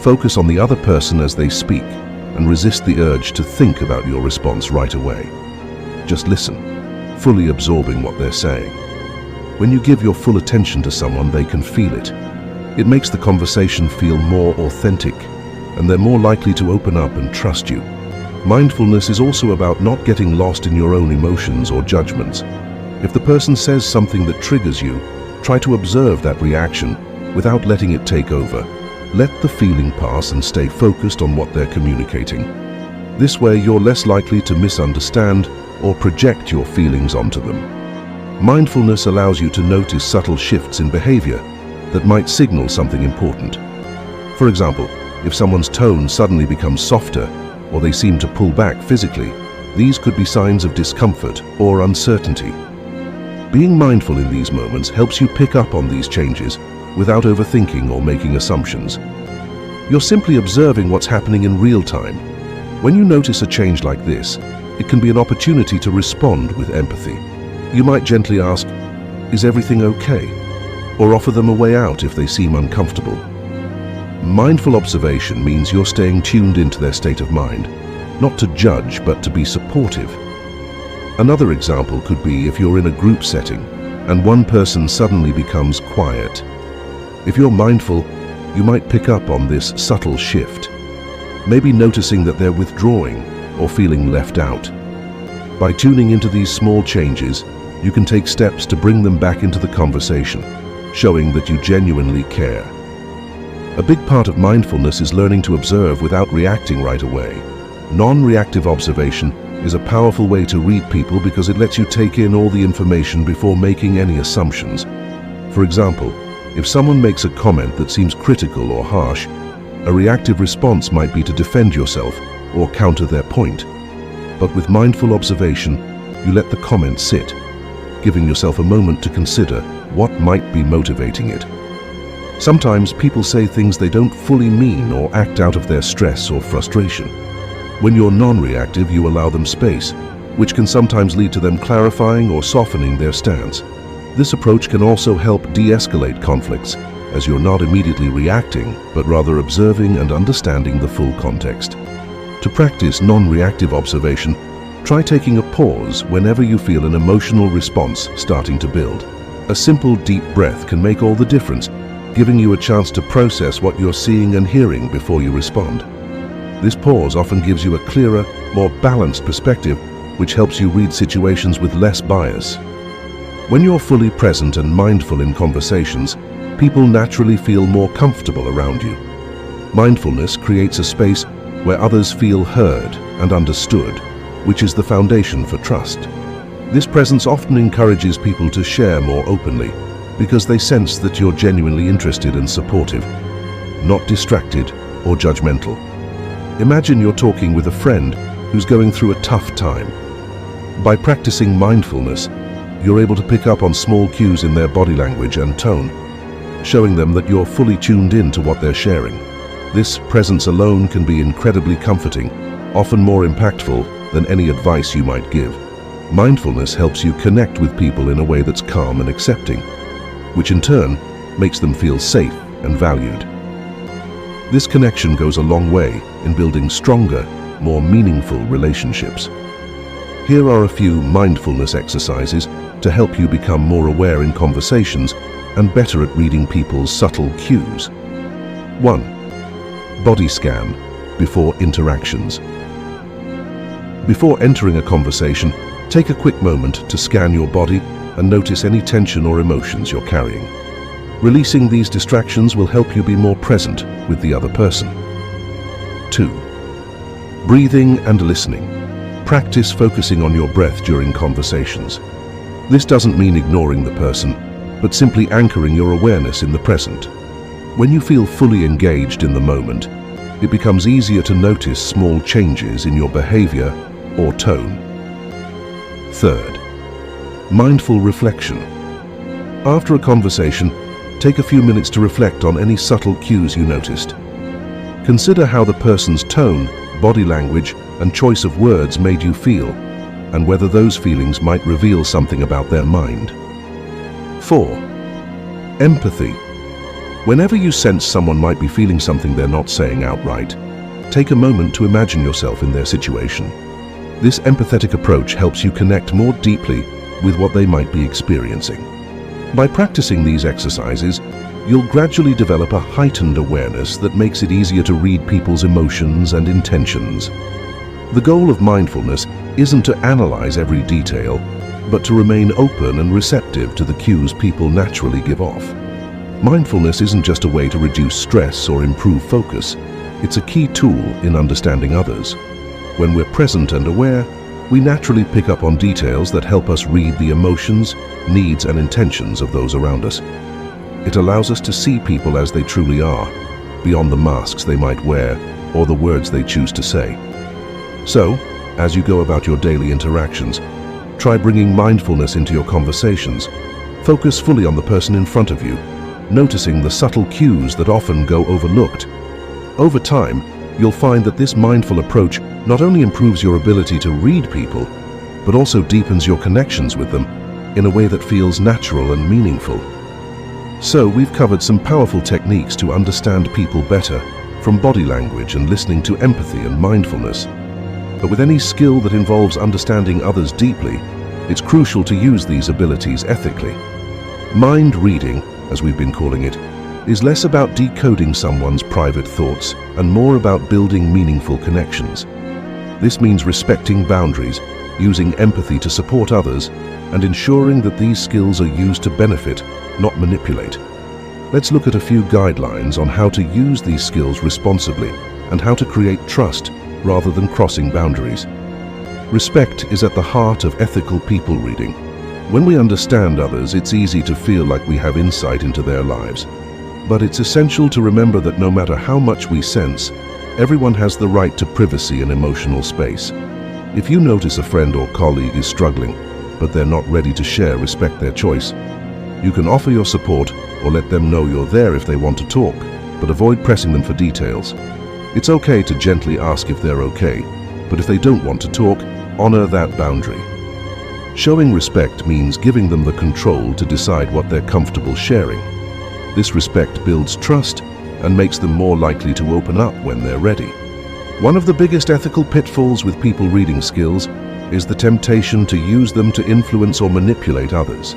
Focus on the other person as they speak and resist the urge to think about your response right away. Just listen, fully absorbing what they're saying. When you give your full attention to someone, they can feel it. It makes the conversation feel more authentic, and they're more likely to open up and trust you. Mindfulness is also about not getting lost in your own emotions or judgments. If the person says something that triggers you, try to observe that reaction without letting it take over. Let the feeling pass and stay focused on what they're communicating. This way, you're less likely to misunderstand or project your feelings onto them. Mindfulness allows you to notice subtle shifts in behavior that might signal something important. For example, if someone's tone suddenly becomes softer or they seem to pull back physically, these could be signs of discomfort or uncertainty. Being mindful in these moments helps you pick up on these changes without overthinking or making assumptions. You're simply observing what's happening in real time. When you notice a change like this, it can be an opportunity to respond with empathy. You might gently ask, "Is everything okay?" or offer them a way out if they seem uncomfortable. Mindful observation means you're staying tuned into their state of mind, not to judge but to be supportive. Another example could be if you're in a group setting and one person suddenly becomes quiet. If you're mindful, you might pick up on this subtle shift, maybe noticing that they're withdrawing or feeling left out. By tuning into these small changes, you can take steps to bring them back into the conversation, showing that you genuinely care. A big part of mindfulness is learning to observe without reacting right away. Non-reactive observation is a powerful way to read people because it lets you take in all the information before making any assumptions. For example, if someone makes a comment that seems critical or harsh, a reactive response might be to defend yourself or counter their point. But with mindful observation, you let the comment sit, giving yourself a moment to consider what might be motivating it. Sometimes people say things they don't fully mean or act out of their stress or frustration. When you're non-reactive, you allow them space, which can sometimes lead to them clarifying or softening their stance. This approach can also help de-escalate conflicts, as you're not immediately reacting, but rather observing and understanding the full context. To practice non-reactive observation, try taking a pause whenever you feel an emotional response starting to build. A simple deep breath can make all the difference, giving you a chance to process what you're seeing and hearing before you respond. This pause often gives you a clearer, more balanced perspective, which helps you read situations with less bias. When you're fully present and mindful in conversations, people naturally feel more comfortable around you. Mindfulness creates a space where others feel heard and understood, which is the foundation for trust. This presence often encourages people to share more openly because they sense that you're genuinely interested and supportive, not distracted or judgmental. Imagine you're talking with a friend who's going through a tough time. By practicing mindfulness, you're able to pick up on small cues in their body language and tone, showing them that you're fully tuned in to what they're sharing. This presence alone can be incredibly comforting, often more impactful than any advice you might give. Mindfulness helps you connect with people in a way that's calm and accepting, which in turn makes them feel safe and valued. This connection goes a long way in building stronger, more meaningful relationships. Here are a few mindfulness exercises to help you become more aware in conversations and better at reading people's subtle cues. 1. Body scan before interactions. Before entering a conversation, take a quick moment to scan your body and notice any tension or emotions you're carrying. Releasing these distractions will help you be more present with the other person. 2. Breathing and listening. Practice focusing on your breath during conversations. This doesn't mean ignoring the person, but simply anchoring your awareness in the present. When you feel fully engaged in the moment, it becomes easier to notice small changes in your behavior or tone. 3. Mindful reflection. After a conversation, take a few minutes to reflect on any subtle cues you noticed. Consider how the person's tone, body language, and choice of words made you feel, and whether those feelings might reveal something about their mind. 4. Empathy. Whenever you sense someone might be feeling something they're not saying outright, take a moment to imagine yourself in their situation. This empathetic approach helps you connect more deeply with what they might be experiencing. By practicing these exercises, you'll gradually develop a heightened awareness that makes it easier to read people's emotions and intentions. The goal of mindfulness isn't to analyze every detail, but to remain open and receptive to the cues people naturally give off. Mindfulness isn't just a way to reduce stress or improve focus. It's a key tool in understanding others. When we're present and aware, we naturally pick up on details that help us read the emotions, needs, and intentions of those around us. It allows us to see people as they truly are, beyond the masks they might wear or the words they choose to say. So, as you go about your daily interactions, try bringing mindfulness into your conversations. Focus fully on the person in front of you, noticing the subtle cues that often go overlooked. Over time, you'll find that this mindful approach not only improves your ability to read people, but also deepens your connections with them in a way that feels natural and meaningful. So, we've covered some powerful techniques to understand people better, from body language and listening to empathy and mindfulness. But with any skill that involves understanding others deeply, it's crucial to use these abilities ethically. Mind reading, as we've been calling it, is less about decoding someone's private thoughts and more about building meaningful connections. This means respecting boundaries, using empathy to support others, and ensuring that these skills are used to benefit, not manipulate. Let's look at a few guidelines on how to use these skills responsibly and how to create trust rather than crossing boundaries. Respect is at the heart of ethical people reading. When we understand others, it's easy to feel like we have insight into their lives. But it's essential to remember that no matter how much we sense, everyone has the right to privacy and emotional space. If you notice a friend or colleague is struggling, but they're not ready to share, respect their choice. You can offer your support or let them know you're there if they want to talk, but avoid pressing them for details. It's okay to gently ask if they're okay, but if they don't want to talk, honor that boundary. Showing respect means giving them the control to decide what they're comfortable sharing. This respect builds trust and makes them more likely to open up when they're ready. One of the biggest ethical pitfalls with people reading skills is the temptation to use them to influence or manipulate others.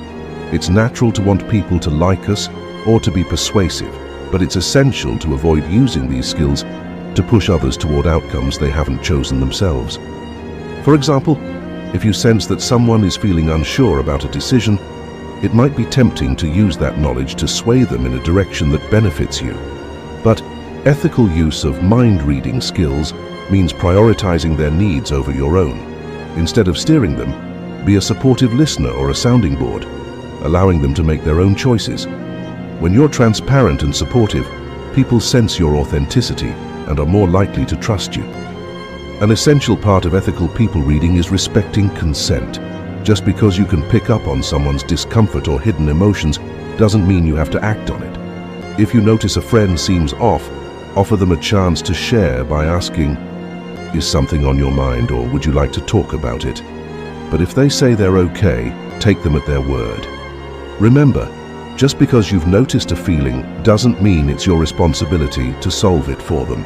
It's natural to want people to like us or to be persuasive, but it's essential to avoid using these skills to push others toward outcomes they haven't chosen themselves. For example, if you sense that someone is feeling unsure about a decision, it might be tempting to use that knowledge to sway them in a direction that benefits you. But ethical use of mind-reading skills means prioritizing their needs over your own. Instead of steering them, be a supportive listener or a sounding board, allowing them to make their own choices. When you're transparent and supportive, people sense your authenticity and are more likely to trust you. An essential part of ethical people reading is respecting consent. Just because you can pick up on someone's discomfort or hidden emotions doesn't mean you have to act on it. If you notice a friend seems off, offer them a chance to share by asking, "Is something on your mind, or would you like to talk about it?" But if they say they're okay, take them at their word. Remember, just because you've noticed a feeling doesn't mean it's your responsibility to solve it for them.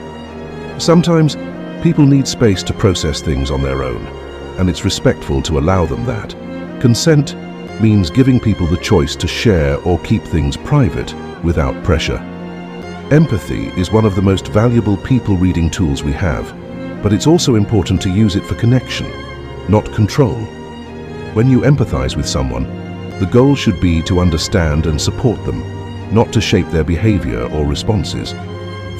Sometimes, People need space to process things on their own, and it's respectful to allow them that. Consent means giving people the choice to share or keep things private without pressure. Empathy is one of the most valuable people-reading tools we have, but it's also important to use it for connection, not control. When you empathize with someone, the goal should be to understand and support them, not to shape their behavior or responses.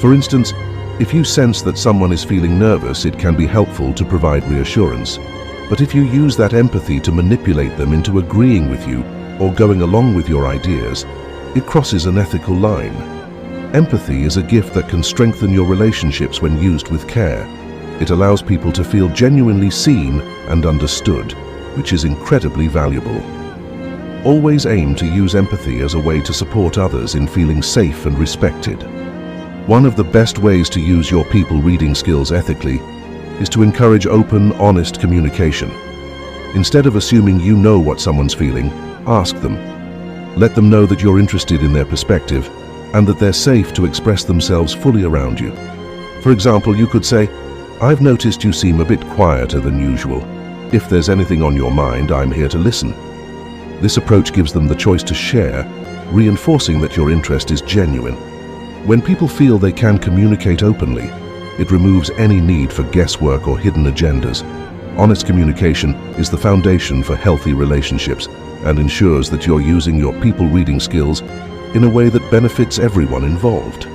For instance, if you sense that someone is feeling nervous, it can be helpful to provide reassurance. But if you use that empathy to manipulate them into agreeing with you or going along with your ideas, it crosses an ethical line. Empathy is a gift that can strengthen your relationships when used with care. It allows people to feel genuinely seen and understood, which is incredibly valuable. Always aim to use empathy as a way to support others in feeling safe and respected. One of the best ways to use your people-reading skills ethically is to encourage open, honest communication. Instead of assuming you know what someone's feeling, ask them. Let them know that you're interested in their perspective and that they're safe to express themselves fully around you. For example, you could say, "I've noticed you seem a bit quieter than usual. If there's anything on your mind, I'm here to listen." This approach gives them the choice to share, reinforcing that your interest is genuine. When people feel they can communicate openly, it removes any need for guesswork or hidden agendas. Honest communication is the foundation for healthy relationships and ensures that you're using your people-reading skills in a way that benefits everyone involved.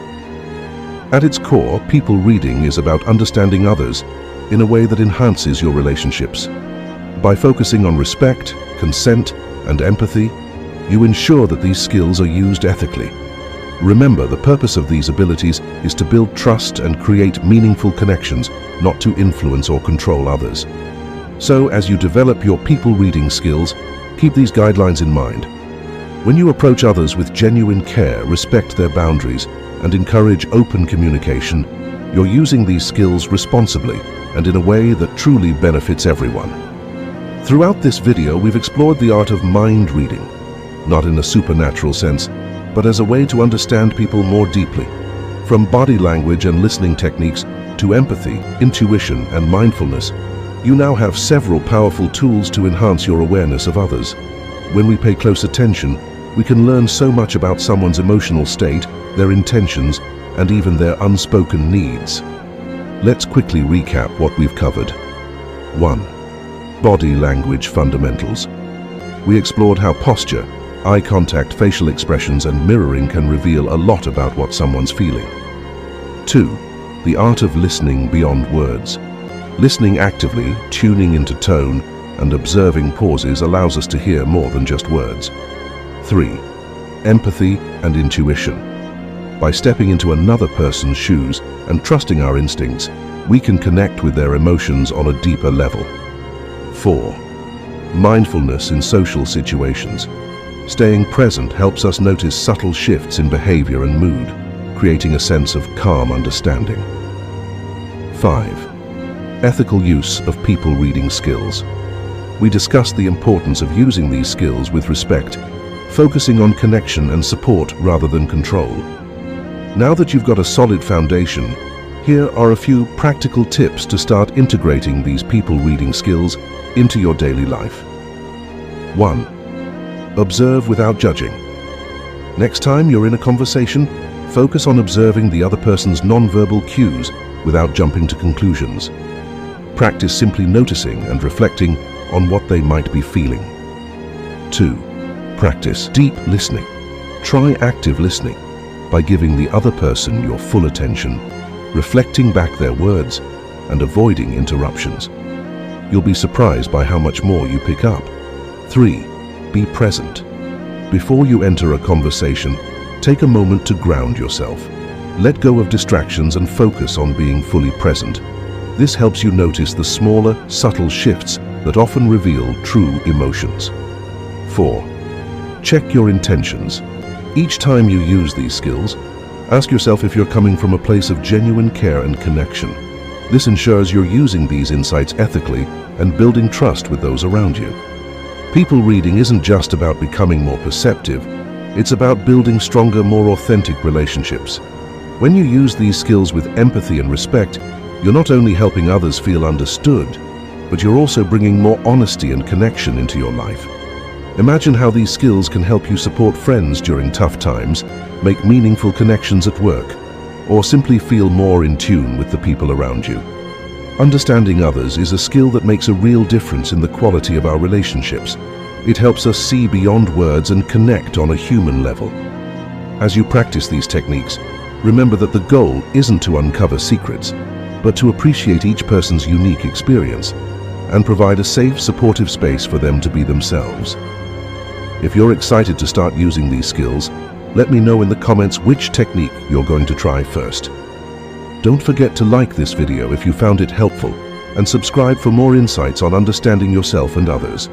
At its core, people reading is about understanding others in a way that enhances your relationships. By focusing on respect, consent, and empathy, you ensure that these skills are used ethically. Remember, the purpose of these abilities is to build trust and create meaningful connections, not to influence or control others. So, as you develop your people-reading skills, keep these guidelines in mind. When you approach others with genuine care, respect their boundaries, and encourage open communication, you're using these skills responsibly and in a way that truly benefits everyone. Throughout this video, we've explored the art of mind reading, not in a supernatural sense, but as a way to understand people more deeply. From body language and listening techniques to empathy, intuition, and mindfulness, you now have several powerful tools to enhance your awareness of others. When we pay close attention, we can learn so much about someone's emotional state, their intentions, and even their unspoken needs. Let's quickly recap what we've covered. 1. Body language fundamentals. We explored how posture, eye contact, facial expressions, and mirroring can reveal a lot about what someone's feeling. 2. The art of listening beyond words. Listening actively, tuning into tone, and observing pauses allows us to hear more than just words. 3. Empathy and intuition. By stepping into another person's shoes and trusting our instincts, we can connect with their emotions on a deeper level. 4. Mindfulness in social situations. Staying present helps us notice subtle shifts in behavior and mood, creating a sense of calm understanding. 5. Ethical use of people-reading skills. We discussed the importance of using these skills with respect, focusing on connection and support rather than control. Now that you've got a solid foundation, here are a few practical tips to start integrating these people-reading skills into your daily life. 1. Observe without judging. Next time you're in a conversation, focus on observing the other person's non-verbal cues without jumping to conclusions. Practice simply noticing and reflecting on what they might be feeling. 2. Practice deep listening. Try active listening by giving the other person your full attention, reflecting back their words, and avoiding interruptions. You'll be surprised by how much more you pick up. 3. Be present. Before you enter a conversation, take a moment to ground yourself. Let go of distractions and focus on being fully present. This helps you notice the smaller, subtle shifts that often reveal true emotions. 4. Check your intentions. Each time you use these skills, ask yourself if you're coming from a place of genuine care and connection. This ensures you're using these insights ethically and building trust with those around you. People reading isn't just about becoming more perceptive, it's about building stronger, more authentic relationships. When you use these skills with empathy and respect, You're not only helping others feel understood, but you're also bringing more honesty and connection into your life. Imagine how these skills can help you support friends during tough times, make meaningful connections at work, or simply feel more in tune with the people around you. Understanding others is a skill that makes a real difference in the quality of our relationships. It helps us see beyond words and connect on a human level. As you practice these techniques, remember that the goal isn't to uncover secrets, but to appreciate each person's unique experience and provide a safe, supportive space for them to be themselves. If you're excited to start using these skills, let me know in the comments which technique you're going to try first. Don't forget to like this video if you found it helpful, and subscribe for more insights on understanding yourself and others.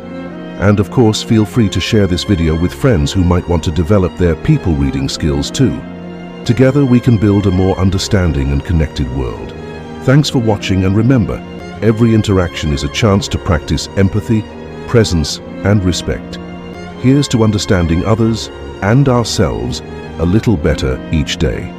And of course, feel free to share this video with friends who might want to develop their people reading skills too. Together we can build a more understanding and connected world. Thanks for watching, and remember, every interaction is a chance to practice empathy, presence, and respect. Here's to understanding others and ourselves a little better each day.